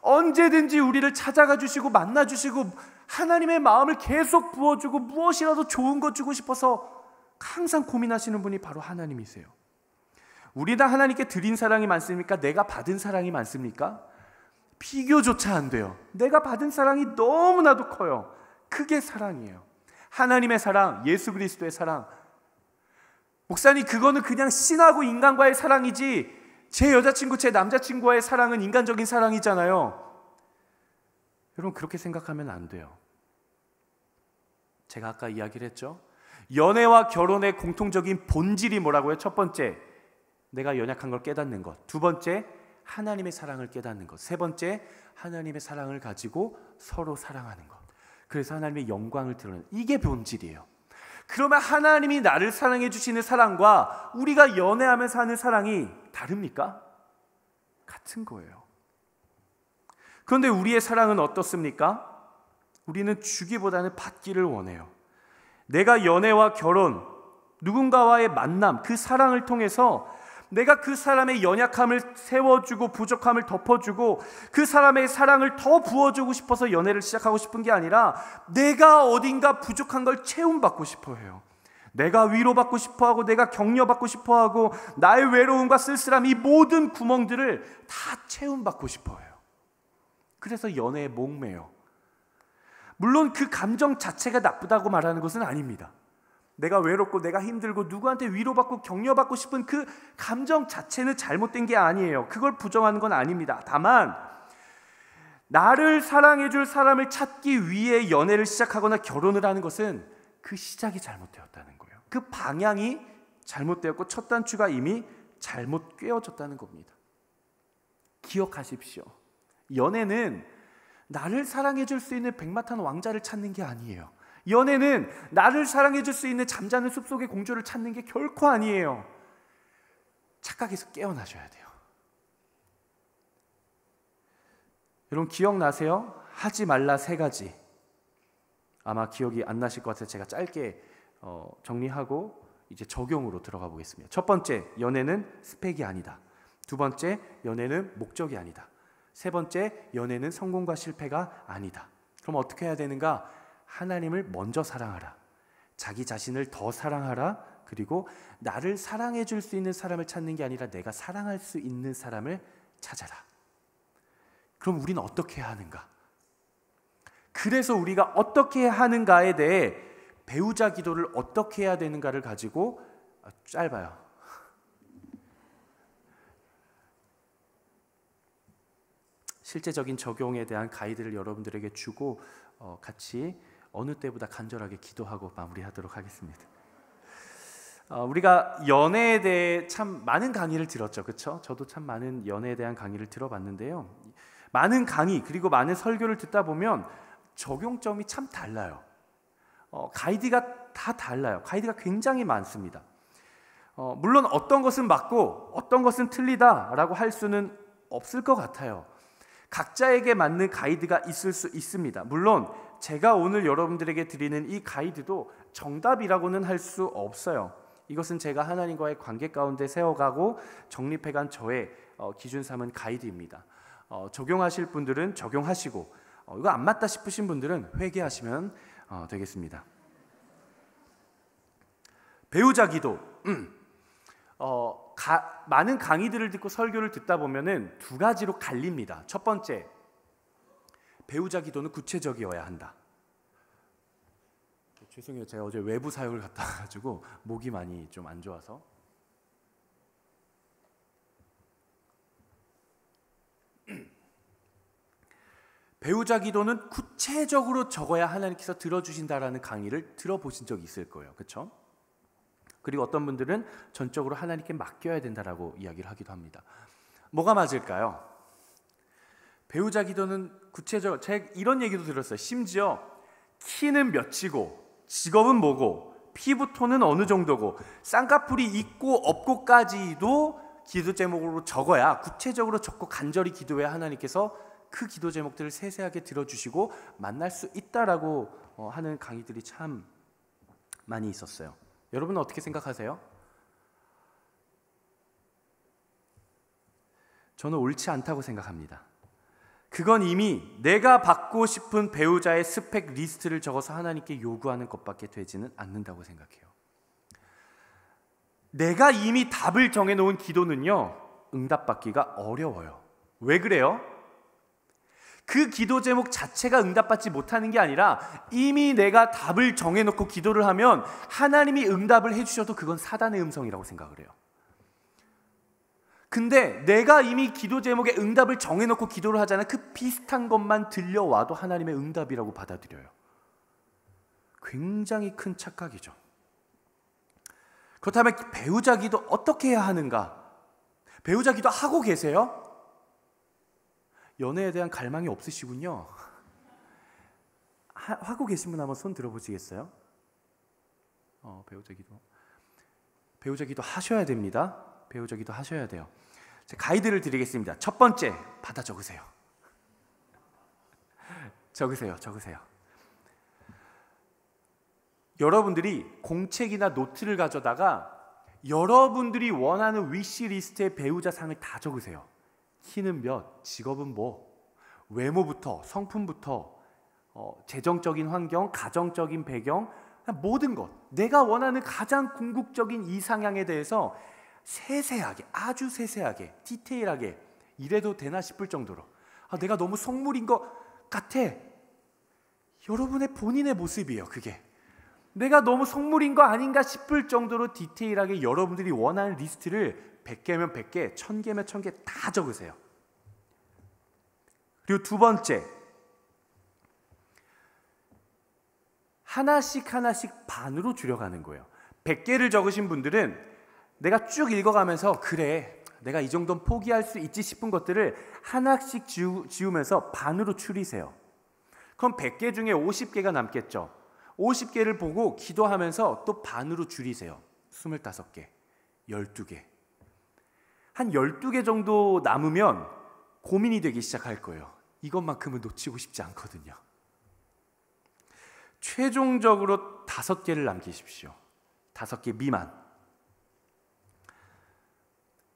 언제든지 우리를 찾아가 주시고 만나 주시고 하나님의 마음을 계속 부어주고 무엇이라도 좋은 거 주고 싶어서 항상 고민하시는 분이 바로 하나님이세요. 우리가 하나님께 드린 사랑이 많습니까? 내가 받은 사랑이 많습니까? 비교조차 안 돼요. 내가 받은 사랑이 너무나도 커요. 그게 사랑이에요. 하나님의 사랑, 예수 그리스도의 사랑. 목사님, 그거는 그냥 신하고 인간과의 사랑이지 제 여자친구, 제 남자친구와의 사랑은 인간적인 사랑이잖아요. 여러분 그렇게 생각하면 안 돼요. 제가 아까 이야기를 했죠. 연애와 결혼의 공통적인 본질이 뭐라고요? 첫 번째, 내가 연약한 걸 깨닫는 것. 두 번째, 하나님의 사랑을 깨닫는 것. 세 번째, 하나님의 사랑을 가지고 서로 사랑하는 것. 그래서 하나님의 영광을 드러내는, 이게 본질이에요. 그러면 하나님이 나를 사랑해 주시는 사랑과 우리가 연애하면서 하는 사랑이 다릅니까? 같은 거예요. 그런데 우리의 사랑은 어떻습니까? 우리는 주기보다는 받기를 원해요. 내가 연애와 결혼, 누군가와의 만남, 그 사랑을 통해서 내가 그 사람의 연약함을 세워주고 부족함을 덮어주고 그 사람의 사랑을 더 부어주고 싶어서 연애를 시작하고 싶은 게 아니라 내가 어딘가 부족한 걸 채움받고 싶어 해요. 내가 위로받고 싶어하고 내가 격려받고 싶어하고 나의 외로움과 쓸쓸함, 이 모든 구멍들을 다 채움받고 싶어해요. 그래서 연애에 목매요. 물론 그 감정 자체가 나쁘다고 말하는 것은 아닙니다. 내가 외롭고 내가 힘들고 누구한테 위로받고 격려받고 싶은 그 감정 자체는 잘못된 게 아니에요. 그걸 부정하는 건 아닙니다. 다만 나를 사랑해줄 사람을 찾기 위해 연애를 시작하거나 결혼을 하는 것은 그 시작이 잘못되었다는 거예요. 그 방향이 잘못되었고 첫 단추가 이미 잘못 꿰어졌다는 겁니다. 기억하십시오. 연애는 나를 사랑해줄 수 있는 백마탄 왕자를 찾는 게 아니에요. 연애는 나를 사랑해줄 수 있는 잠자는 숲속의 공주를 찾는 게 결코 아니에요. 착각해서 깨어나셔야 돼요. 여러분 기억나세요? 하지 말라 3가지. 아마 기억이 안 나실 것 같아서 제가 짧게 정리하고 이제 적용으로 들어가 보겠습니다. 첫 번째, 연애는 스펙이 아니다. 두 번째, 연애는 목적이 아니다. 세 번째, 연애는 성공과 실패가 아니다. 그럼 어떻게 해야 되는가? 하나님을 먼저 사랑하라. 자기 자신을 더 사랑하라. 그리고 나를 사랑해 줄 수 있는 사람을 찾는 게 아니라 내가 사랑할 수 있는 사람을 찾아라. 그럼 우리는 어떻게 해야 하는가? 그래서 우리가 어떻게 해야 하는가에 대해 배우자 기도를 어떻게 해야 되는가를 가지고 짧아요. 실제적인 적용에 대한 가이드를 여러분들에게 주고 같이 어느 때보다 간절하게 기도하고 마무리하도록 하겠습니다. 우리가 연애에 대해 참 많은 강의를 들었죠, 그렇죠? 저도 참 많은 연애에 대한 강의를 들어봤는데요. 많은 강의 그리고 많은 설교를 듣다 보면 적용점이 참 달라요. 가이드가 다 달라요. 가이드가 굉장히 많습니다. 물론 어떤 것은 맞고 어떤 것은 틀리다라고 할 수는 없을 것 같아요. 각자에게 맞는 가이드가 있을 수 있습니다. 물론 제가 오늘 여러분들에게 드리는 이 가이드도 정답이라고는 할 수 없어요. 이것은 제가 하나님과의 관계 가운데 세워가고 정립해간 저의 기준 삼은 가이드입니다. 적용하실 분들은 적용하시고 이거 안 맞다 싶으신 분들은 회개하시면 되겠습니다. 배우자 기도. 많은 강의들을 듣고 설교를 듣다 보면은 2가지로 갈립니다. 첫 번째, 배우자 기도는 구체적이어야 한다. 죄송해요, 제가 어제 외부 사역을 갔다 와가지고 목이 많이 좀 안 좋아서. 배우자 기도는 구체적으로 적어야 하나님께서 들어주신다라는 강의를 들어보신 적이 있을 거예요, 그렇죠? 그리고 어떤 분들은 전적으로 하나님께 맡겨야 된다라고 이야기를 하기도 합니다. 뭐가 맞을까요? 배우자 기도는 구체적, 제가 이런 얘기도 들었어요. 심지어 키는 몇이고 직업은 뭐고 피부톤은 어느 정도고 쌍꺼풀이 있고 없고까지도 기도 제목으로 적어야, 구체적으로 적고 간절히 기도해야 하나님께서 그 기도 제목들을 세세하게 들어주시고 만날 수 있다라고 하는 강의들이 참 많이 있었어요. 여러분은 어떻게 생각하세요? 저는 옳지 않다고 생각합니다. 그건 이미 내가 받고 싶은 배우자의 스펙 리스트를 적어서 하나님께 요구하는 것밖에 되지는 않는다고 생각해요. 내가 이미 답을 정해놓은 기도는요, 응답받기가 어려워요. 왜 그래요? 그 기도 제목 자체가 응답받지 못하는 게 아니라 이미 내가 답을 정해놓고 기도를 하면 하나님이 응답을 해주셔도 그건 사단의 음성이라고 생각을 해요. 근데 내가 이미 기도 제목에 응답을 정해놓고 기도를 하잖아요. 그 비슷한 것만 들려와도 하나님의 응답이라고 받아들여요. 굉장히 큰 착각이죠. 그렇다면 배우자 기도 어떻게 해야 하는가? 배우자 기도 하고 계세요? 연애에 대한 갈망이 없으시군요. 하고 계신 분 한번 손 들어보시겠어요? 배우자 기도 하셔야 됩니다. 배우자 기도 하셔야 돼요. 제가 가이드를 드리겠습니다. 첫 번째, 받아 적으세요. 적으세요. 여러분들이 공책이나 노트를 가져다가 여러분들이 원하는 위시리스트의 배우자 상을 다 적으세요. 키는 몇, 직업은 뭐, 외모부터 성품부터 재정적인 환경, 가정적인 배경, 모든 것, 내가 원하는 가장 궁극적인 이상향에 대해서 세세하게, 아주 세세하게, 디테일하게 이래도 되나 싶을 정도로 내가 너무 속물인 것 같아. 여러분의 본인의 모습이에요. 그게 내가 너무 속물인 거 아닌가 싶을 정도로 디테일하게 여러분들이 원하는 리스트를 100개면 100개, 1000개면 1000개 다 적으세요. 그리고 두 번째, 하나씩 반으로 줄여가는 거예요. 100개를 적으신 분들은 내가 쭉 읽어가면서 그래, 내가 이 정도는 포기할 수 있지 싶은 것들을 하나씩 지우면서 반으로 줄이세요. 그럼 100개 중에 50개가 남겠죠. 50개를 보고 기도하면서 또 반으로 줄이세요. 25개, 12개. 한 12개 정도 남으면 고민이 되기 시작할 거예요. 이것만큼은 놓치고 싶지 않거든요. 최종적으로 5개를 남기십시오. 5개 미만.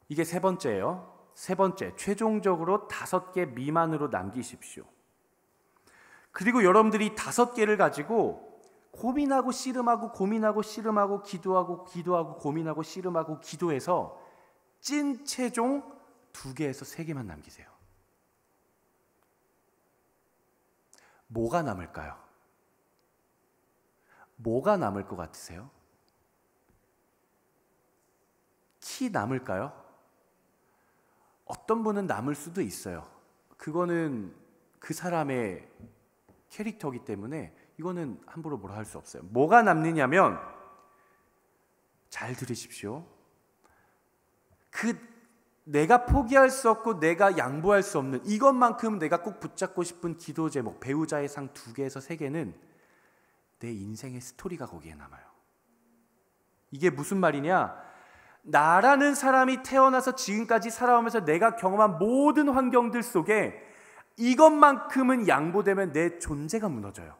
이게 세 번째예요. 세 번째, 최종적으로 5개 미만으로 남기십시오. 그리고 여러분들이 5개를 가지고 고민하고 씨름하고 고민하고 씨름하고 기도하고 고민하고 씨름하고 기도해서 찐 최종 2개에서 3개만 남기세요. 뭐가 남을까요? 뭐가 남을 것 같으세요? 키 남을까요? 어떤 분은 남을 수도 있어요. 그거는 그 사람의 캐릭터이기 때문에 이거는 함부로 뭐라 할 수 없어요. 뭐가 남느냐면, 잘 들으십시오. 내가 포기할 수 없고 내가 양보할 수 없는 이것만큼 내가 꼭 붙잡고 싶은 기도 제목, 배우자의 상 2개에서 3개는 내 인생의 스토리가 거기에 남아요. 이게 무슨 말이냐? 나라는 사람이 태어나서 지금까지 살아오면서 내가 경험한 모든 환경들 속에 이것만큼은 양보되면 내 존재가 무너져요.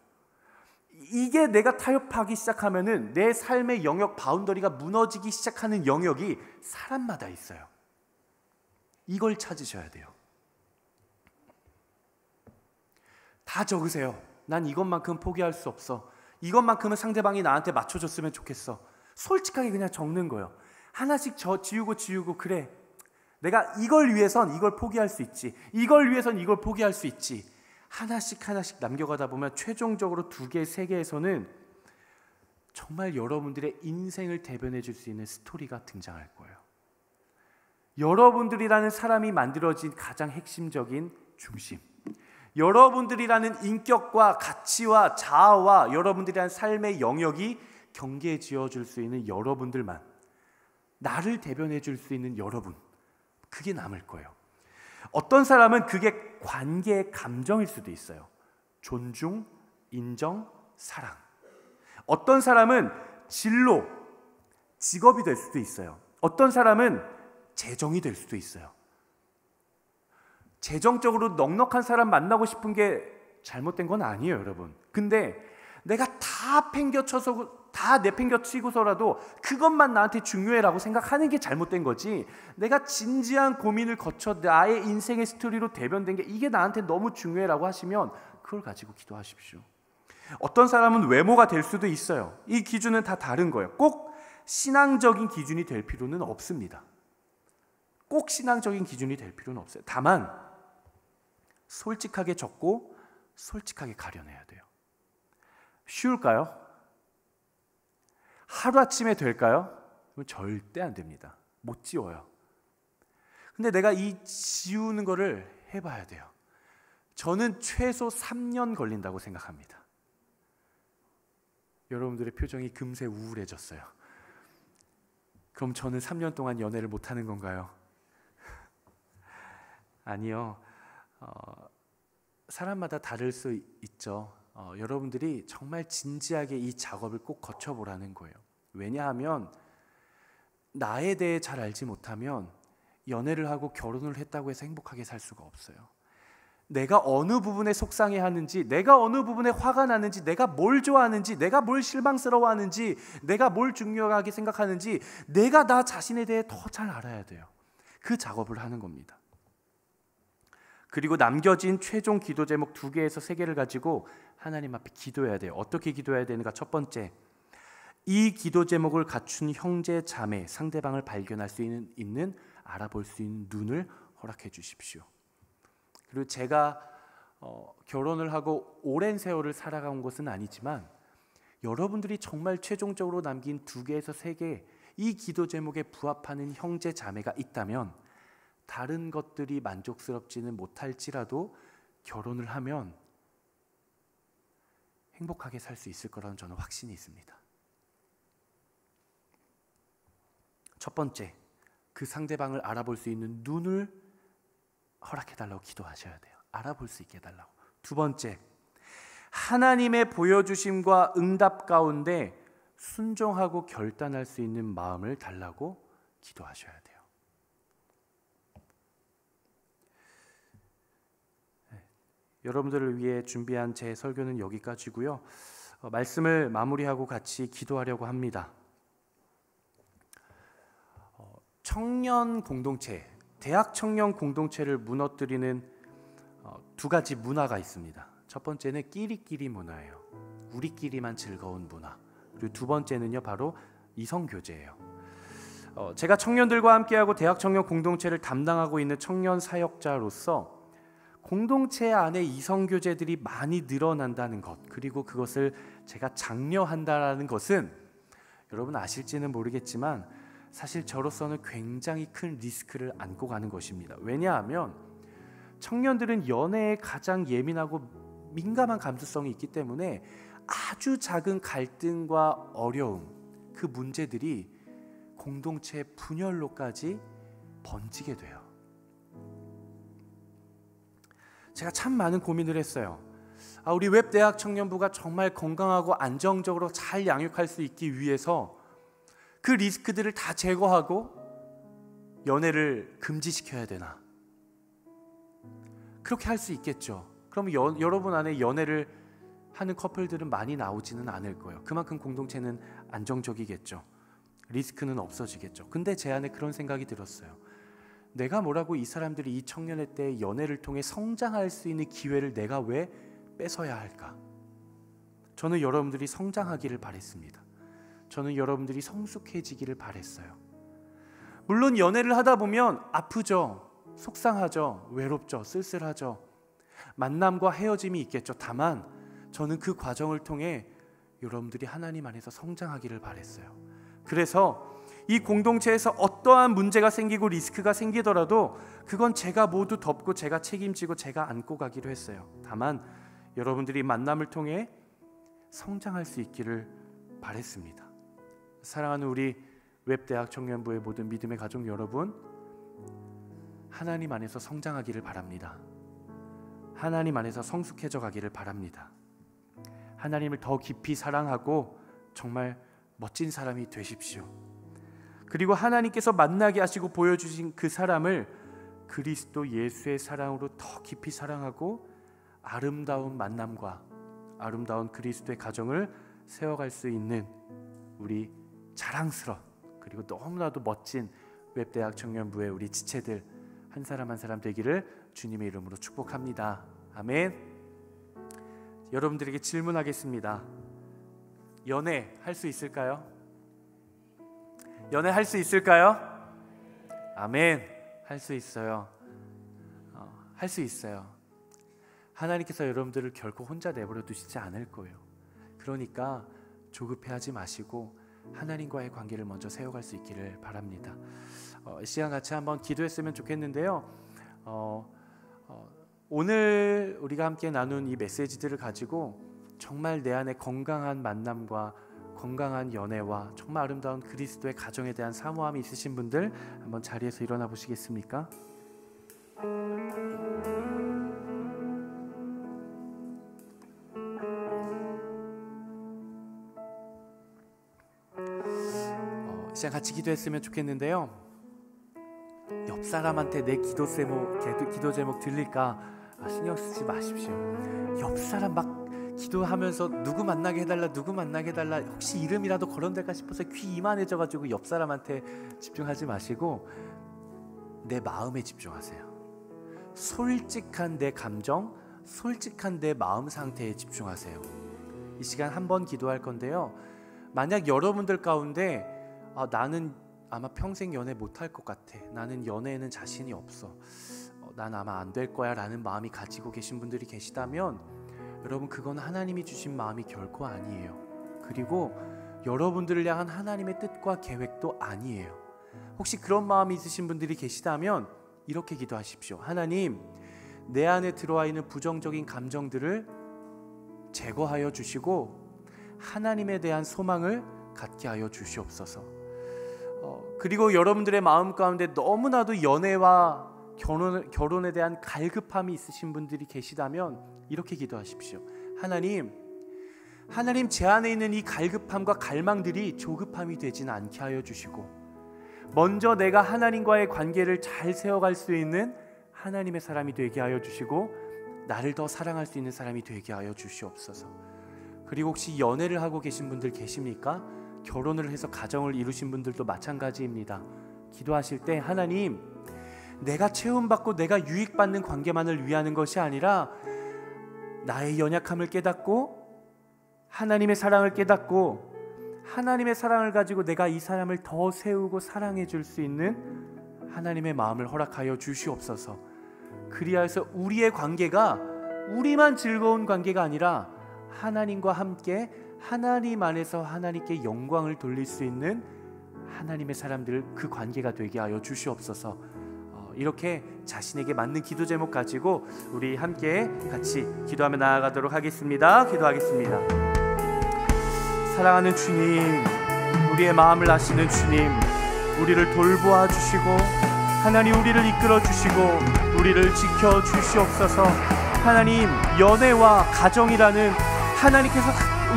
이게 내가 타협하기 시작하면은 내 삶의 영역, 바운더리가 무너지기 시작하는 영역이 사람마다 있어요. 이걸 찾으셔야 돼요. 다 적으세요. 난 이것만큼 포기할 수 없어. 이것만큼은 상대방이 나한테 맞춰줬으면 좋겠어. 솔직하게 그냥 적는 거예요. 하나씩 지우고 그래, 내가 이걸 위해선 이걸 포기할 수 있지, 이걸 위해선 이걸 포기할 수 있지. 하나씩 남겨가다 보면 최종적으로 2개, 3개에서는 정말 여러분들의 인생을 대변해 줄 수 있는 스토리가 등장할 거예요. 여러분들이라는 사람이 만들어진 가장 핵심적인 중심, 여러분들이라는 인격과 가치와 자아와 여러분들이라는 삶의 영역이 경계에 지어줄 수 있는 여러분들만, 나를 대변해 줄 수 있는 여러분, 그게 남을 거예요. 어떤 사람은 그게 관계의 감정일 수도 있어요. 존중, 인정, 사랑. 어떤 사람은 진로, 직업이 될 수도 있어요. 어떤 사람은 재정이 될 수도 있어요. 재정적으로 넉넉한 사람 만나고 싶은 게 잘못된 건 아니에요, 여러분. 근데 내가 다 내팽겨치고서라도 그것만 나한테 중요해라고 생각하는 게 잘못된 거지, 내가 진지한 고민을 거쳐 나의 인생의 스토리로 대변된 게 이게 나한테 너무 중요해라고 하시면 그걸 가지고 기도하십시오. 어떤 사람은 외모가 될 수도 있어요. 이 기준은 다 다른 거예요. 꼭 신앙적인 기준이 될 필요는 없습니다. 꼭 신앙적인 기준이 될 필요는 없어요. 다만 솔직하게 적고 솔직하게 가려내야 돼요. 쉬울까요? 하루아침에 될까요? 절대 안 됩니다. 못 지워요. 근데 내가 이 지우는 거를 해봐야 돼요. 저는 최소 3년 걸린다고 생각합니다. 여러분들의 표정이 금세 우울해졌어요. 그럼 저는 3년 동안 연애를 못하는 건가요? 아니요. 사람마다 다를 수 있죠. 여러분들이 정말 진지하게 이 작업을 꼭 거쳐보라는 거예요. 왜냐하면 나에 대해 잘 알지 못하면 연애를 하고 결혼을 했다고 해서 행복하게 살 수가 없어요. 내가 어느 부분에 속상해하는지, 내가 어느 부분에 화가 나는지, 내가 뭘 좋아하는지, 내가 뭘 실망스러워하는지, 내가 뭘 중요하게 생각하는지 내가 나 자신에 대해 더 잘 알아야 돼요. 그 작업을 하는 겁니다. 그리고 남겨진 최종 기도 제목 2개에서 3개를 가지고 하나님 앞에 기도해야 돼요. 어떻게 기도해야 되는가? 첫 번째, 이 기도 제목을 갖춘 형제 자매, 상대방을 발견할 수 있는 알아볼 수 있는 눈을 허락해 주십시오. 그리고 제가 결혼을 하고 오랜 세월을 살아간 것은 아니지만 여러분들이 정말 최종적으로 남긴 2개에서 3개 이 기도 제목에 부합하는 형제 자매가 있다면 다른 것들이 만족스럽지는 못할지라도 결혼을 하면 행복하게 살 수 있을 거라는 저는 확신이 있습니다. 첫 번째, 그 상대방을 알아볼 수 있는 눈을 허락해달라고 기도하셔야 돼요. 알아볼 수 있게 해달라고. 두 번째, 하나님의 보여주심과 응답 가운데 순종하고 결단할 수 있는 마음을 달라고 기도하셔야 돼요. 여러분들을 위해 준비한 제 설교는 여기까지고요. 말씀을 마무리하고 같이 기도하려고 합니다. 청년 공동체, 대학 청년 공동체를 무너뜨리는 2가지 문화가 있습니다. 첫 번째는 끼리끼리 문화예요. 우리끼리만 즐거운 문화. 그리고 두 번째는요, 바로 이성교제예요. 제가 청년들과 함께하고 대학 청년 공동체를 담당하고 있는 청년 사역자로서 공동체 안에 이성교제들이 많이 늘어난다는 것, 그리고 그것을 제가 장려한다는 것은 여러분 아실지는 모르겠지만 사실 저로서는 굉장히 큰 리스크를 안고 가는 것입니다. 왜냐하면 청년들은 연애에 가장 예민하고 민감한 감수성이 있기 때문에 아주 작은 갈등과 어려움, 그 문제들이 공동체 분열로까지 번지게 돼요. 제가 참 많은 고민을 했어요. 우리 웹대학 청년부가 정말 건강하고 안정적으로 잘 양육할 수 있기 위해서 그 리스크들을 다 제거하고 연애를 금지시켜야 되나? 그렇게 할 수 있겠죠. 그럼 여러분 안에 연애를 하는 커플들은 많이 나오지는 않을 거예요. 그만큼 공동체는 안정적이겠죠. 리스크는 없어지겠죠. 근데 제 안에 그런 생각이 들었어요. 내가 뭐라고 이 사람들이 이 청년의 때 연애를 통해 성장할 수 있는 기회를 내가 왜 뺏어야 할까? 저는 여러분들이 성장하기를 바랬습니다. 저는 여러분들이 성숙해지기를 바랬어요. 물론 연애를 하다 보면 아프죠. 속상하죠. 외롭죠. 쓸쓸하죠. 만남과 헤어짐이 있겠죠. 다만 저는 그 과정을 통해 여러분들이 하나님 안에서 성장하기를 바랬어요. 그래서 이 공동체에서 어떠한 문제가 생기고 리스크가 생기더라도 그건 제가 모두 덮고 제가 책임지고 제가 안고 가기로 했어요. 다만 여러분들이 만남을 통해 성장할 수 있기를 바랬습니다. 사랑하는 우리 웹대학 청년부의 모든 믿음의 가족 여러분, 하나님 안에서 성장하기를 바랍니다. 하나님 안에서 성숙해져 가기를 바랍니다. 하나님을 더 깊이 사랑하고 정말 멋진 사람이 되십시오. 그리고 하나님께서 만나게 하시고 보여주신 그 사람을 그리스도 예수의 사랑으로 더 깊이 사랑하고 아름다운 만남과 아름다운 그리스도의 가정을 세워갈 수 있는 우리 자랑스러운 그리고 너무나도 멋진 웹대학 청년부의 우리 지체들 한 사람 한 사람 되기를 주님의 이름으로 축복합니다. 아멘. 여러분들에게 질문하겠습니다. 연애 할 수 있을까요? 연애 할 수 있을까요? 아멘. 할 수 있어요. 할 수 있어요. 하나님께서 여러분들을 결코 혼자 내버려 두시지 않을 거예요. 그러니까 조급해하지 마시고 하나님과의 관계를 먼저 세워갈 수 있기를 바랍니다. 이 시간 같이 한번 기도했으면 좋겠는데요. 오늘 우리가 함께 나눈 이 메시지들을 가지고 정말 내 안에 건강한 만남과 건강한 연애와 정말 아름다운 그리스도의 가정에 대한 사모함이 있으신 분들 한번 자리에서 일어나 보시겠습니까? 이 시간 같이 기도했으면 좋겠는데요. 옆 사람한테 내 기도 제목 들릴까 신경 쓰지 마십시오. 옆 사람 막 기도하면서 누구 만나게 해달라, 누구 만나게 해달라, 혹시 이름이라도 거론될까 싶어서 귀 이만해져가지고 옆 사람한테 집중하지 마시고 내 마음에 집중하세요. 솔직한 내 감정, 솔직한 내 마음 상태에 집중하세요. 이 시간 한번 기도할 건데요, 만약 여러분들 가운데 나는 아마 평생 연애 못할 것 같아, 나는 연애에는 자신이 없어, 난 아마 안 될 거야 라는 마음이 가지고 계신 분들이 계시다면 여러분, 그건 하나님이 주신 마음이 결코 아니에요. 그리고 여러분들을 향한 하나님의 뜻과 계획도 아니에요. 혹시 그런 마음이 있으신 분들이 계시다면 이렇게 기도하십시오. 하나님, 내 안에 들어와 있는 부정적인 감정들을 제거하여 주시고 하나님에 대한 소망을 갖게 하여 주시옵소서. 그리고 여러분들의 마음 가운데 너무나도 연애와 결혼에 대한 갈급함이 있으신 분들이 계시다면 이렇게 기도하십시오. 하나님 제 안에 있는 이 갈급함과 갈망들이 조급함이 되지는 않게 하여 주시고, 먼저 내가 하나님과의 관계를 잘 세워갈 수 있는 하나님의 사람이 되게 하여 주시고 나를 더 사랑할 수 있는 사람이 되게 하여 주시옵소서. 그리고 혹시 연애를 하고 계신 분들 계십니까? 결혼을 해서 가정을 이루신 분들도 마찬가지입니다. 기도하실 때 하나님, 내가 채움받고 내가 유익받는 관계만을 위하는 것이 아니라 나의 연약함을 깨닫고 하나님의 사랑을 깨닫고 하나님의 사랑을 가지고 내가 이 사람을 더 세우고 사랑해 줄 수 있는 하나님의 마음을 허락하여 주시옵소서. 그리하여서 우리의 관계가 우리만 즐거운 관계가 아니라 하나님과 함께 하나님 안에서 하나님께 영광을 돌릴 수 있는 하나님의 사람들, 그 관계가 되게 하여 주시옵소서. 이렇게 자신에게 맞는 기도 제목 가지고 우리 함께 같이 기도하며 나아가도록 하겠습니다. 기도하겠습니다. 사랑하는 주님, 우리의 마음을 아시는 주님, 우리를 돌보아 주시고 하나님 우리를 이끌어 주시고 우리를 지켜 주시옵소서. 하나님, 연애와 가정이라는 하나님께서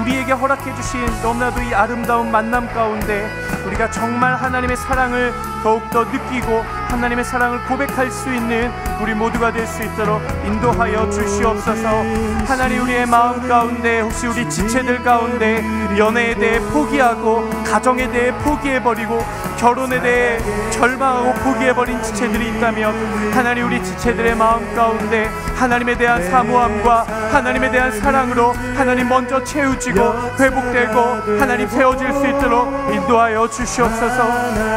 우리에게 허락해 주신 너무나도 이 아름다운 만남 가운데 우리가 정말 하나님의 사랑을 더욱더 느끼고 하나님의 사랑을 고백할 수 있는 우리 모두가 될 수 있도록 인도하여 주시옵소서. 하나님, 우리의 마음 가운데 혹시 우리 지체들 가운데 연애에 대해 포기하고 가정에 대해 포기해버리고 결혼에 대해 절망하고 포기해버린 지체들이 있다면 하나님, 우리 지체들의 마음 가운데 하나님에 대한 사모함과 하나님에 대한 사랑으로 하나님 먼저 채우지고 회복되고 하나님 세워질 수 있도록 인도하여 주시옵소서.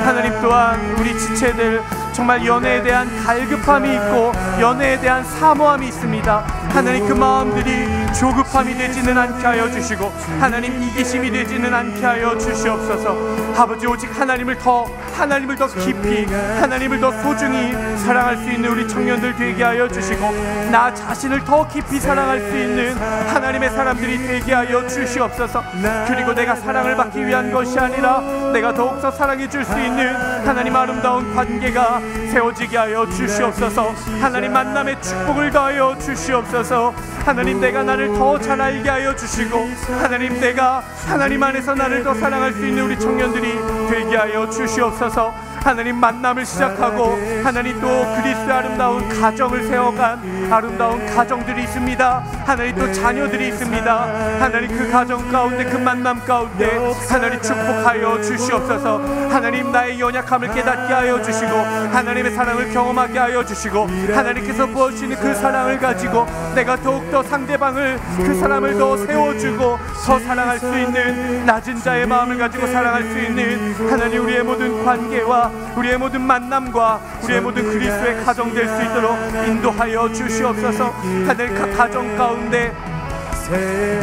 하나님, 또한 우리 지체들 정말 연애에 대한 갈급함이 있고 연애에 대한 사모함이 있습니다. 하나님, 그 마음들이 조급함이 되지는 않게 하여 주시고 하나님 이기심이 되지는 않게 하여 주시옵소서. 아버지, 오직 하나님을 더 깊이 하나님을 더 소중히 사랑할 수 있는 우리 청년들 되게 하여 주시고 나 자신을 더 깊이 사랑할 수 있는 하나님의 사람들이 되게 하여 주시옵소서. 그리고 내가 사랑을 받기 위한 것이 아니라 내가 더욱더 사랑해 줄 수 있는 하나님 아름다운 관계가 세워지게 하여 주시옵소서. 하나님, 만남의 축복을 더하여 주시옵소서. 하나님, 내가 나를 더 잘 알게 하여 주시고 하나님, 내가 하나님 안에서 나를 더 사랑할 수 있는 우리 청년들이 되게 하여 주시옵소서. 하나님, 만남을 시작하고 하나님 또 그리스도의 아름다운 가정을 세워간 아름다운 가정들이 있습니다. 하나님, 또 자녀들이 있습니다. 하나님, 그 가정 가운데 그 만남 가운데 하나님 축복하여 주시옵소서. 하나님, 나의 연약함을 깨닫게 하여 주시고 하나님의 사랑을 경험하게 하여 주시고 하나님께서 부어주시는 그 사랑을 가지고 내가 더욱더 상대방을 그 사람을 더 세워주고 더 사랑할 수 있는 낮은 자의 마음을 가지고 사랑할 수 있는 하나님, 우리의 모든 관계와 우리의 모든 만남과 우리의 모든 그리스도의 가정 될 수 있도록 인도하여 주시옵소서. 하나님, 그 가정 가운데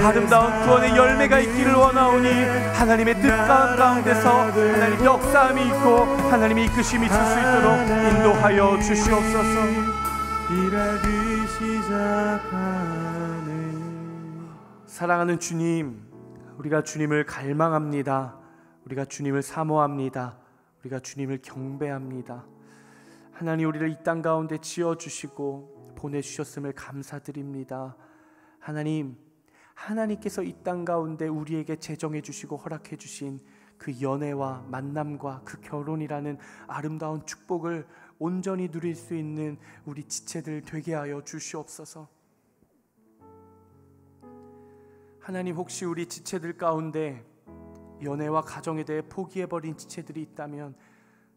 아름다운 구원의 열매가 있기를 원하오니 하나님의 뜻 가운데서 하나님 역사함이 있고 하나님의 이끄심이 있을 수 있도록 인도하여 주시옵소서. 일하기 시작하네. 사랑하는 주님, 우리가 주님을 갈망합니다. 우리가 주님을 사모합니다. 우리가 주님을 경배합니다. 하나님, 우리를 이 땅 가운데 지어주시고 보내주셨음을 감사드립니다. 하나님, 하나님께서 이 땅 가운데 우리에게 제정해 주시고 허락해 주신 그 연애와 만남과 그 결혼이라는 아름다운 축복을 온전히 누릴 수 있는 우리 지체들 되게 하여 주시옵소서. 하나님, 혹시 우리 지체들 가운데 연애와 가정에 대해 포기해버린 지체들이 있다면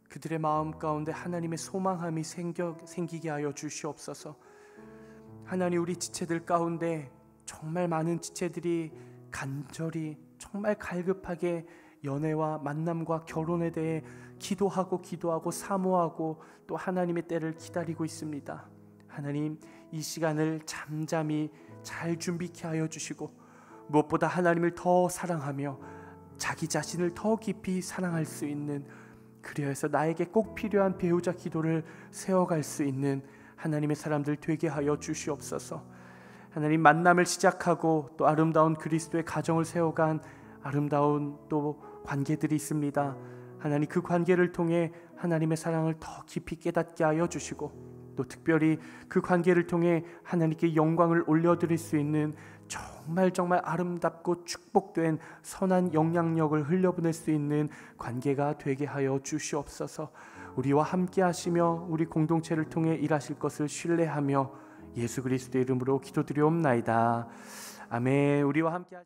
그들의 마음 가운데 하나님의 소망함이 생기게 하여 주시옵소서. 하나님, 우리 지체들 가운데 정말 많은 지체들이 간절히 정말 갈급하게 연애와 만남과 결혼에 대해 기도하고 사모하고 또 하나님의 때를 기다리고 있습니다. 하나님, 이 시간을 잠잠히 잘 준비케 하여 주시고 무엇보다 하나님을 더 사랑하며 자기 자신을 더 깊이 사랑할 수 있는, 그리하여서 나에게 꼭 필요한 배우자 기도를 세워갈 수 있는 하나님의 사람들 되게 하여 주시옵소서. 하나님, 만남을 시작하고 또 아름다운 그리스도의 가정을 세워간 아름다운 또 관계들이 있습니다. 하나님, 그 관계를 통해 하나님의 사랑을 더 깊이 깨닫게 하여 주시고 또 특별히 그 관계를 통해 하나님께 영광을 올려드릴 수 있는 정말 아름답고 축복된 선한 영향력을 흘려보낼 수 있는 관계가 되게 하여 주시옵소서. 우리와 함께 하시며 우리 공동체를 통해 일하실 것을 신뢰하며 예수 그리스도의 이름으로 기도드리옵나이다. 아멘. 우리와 함께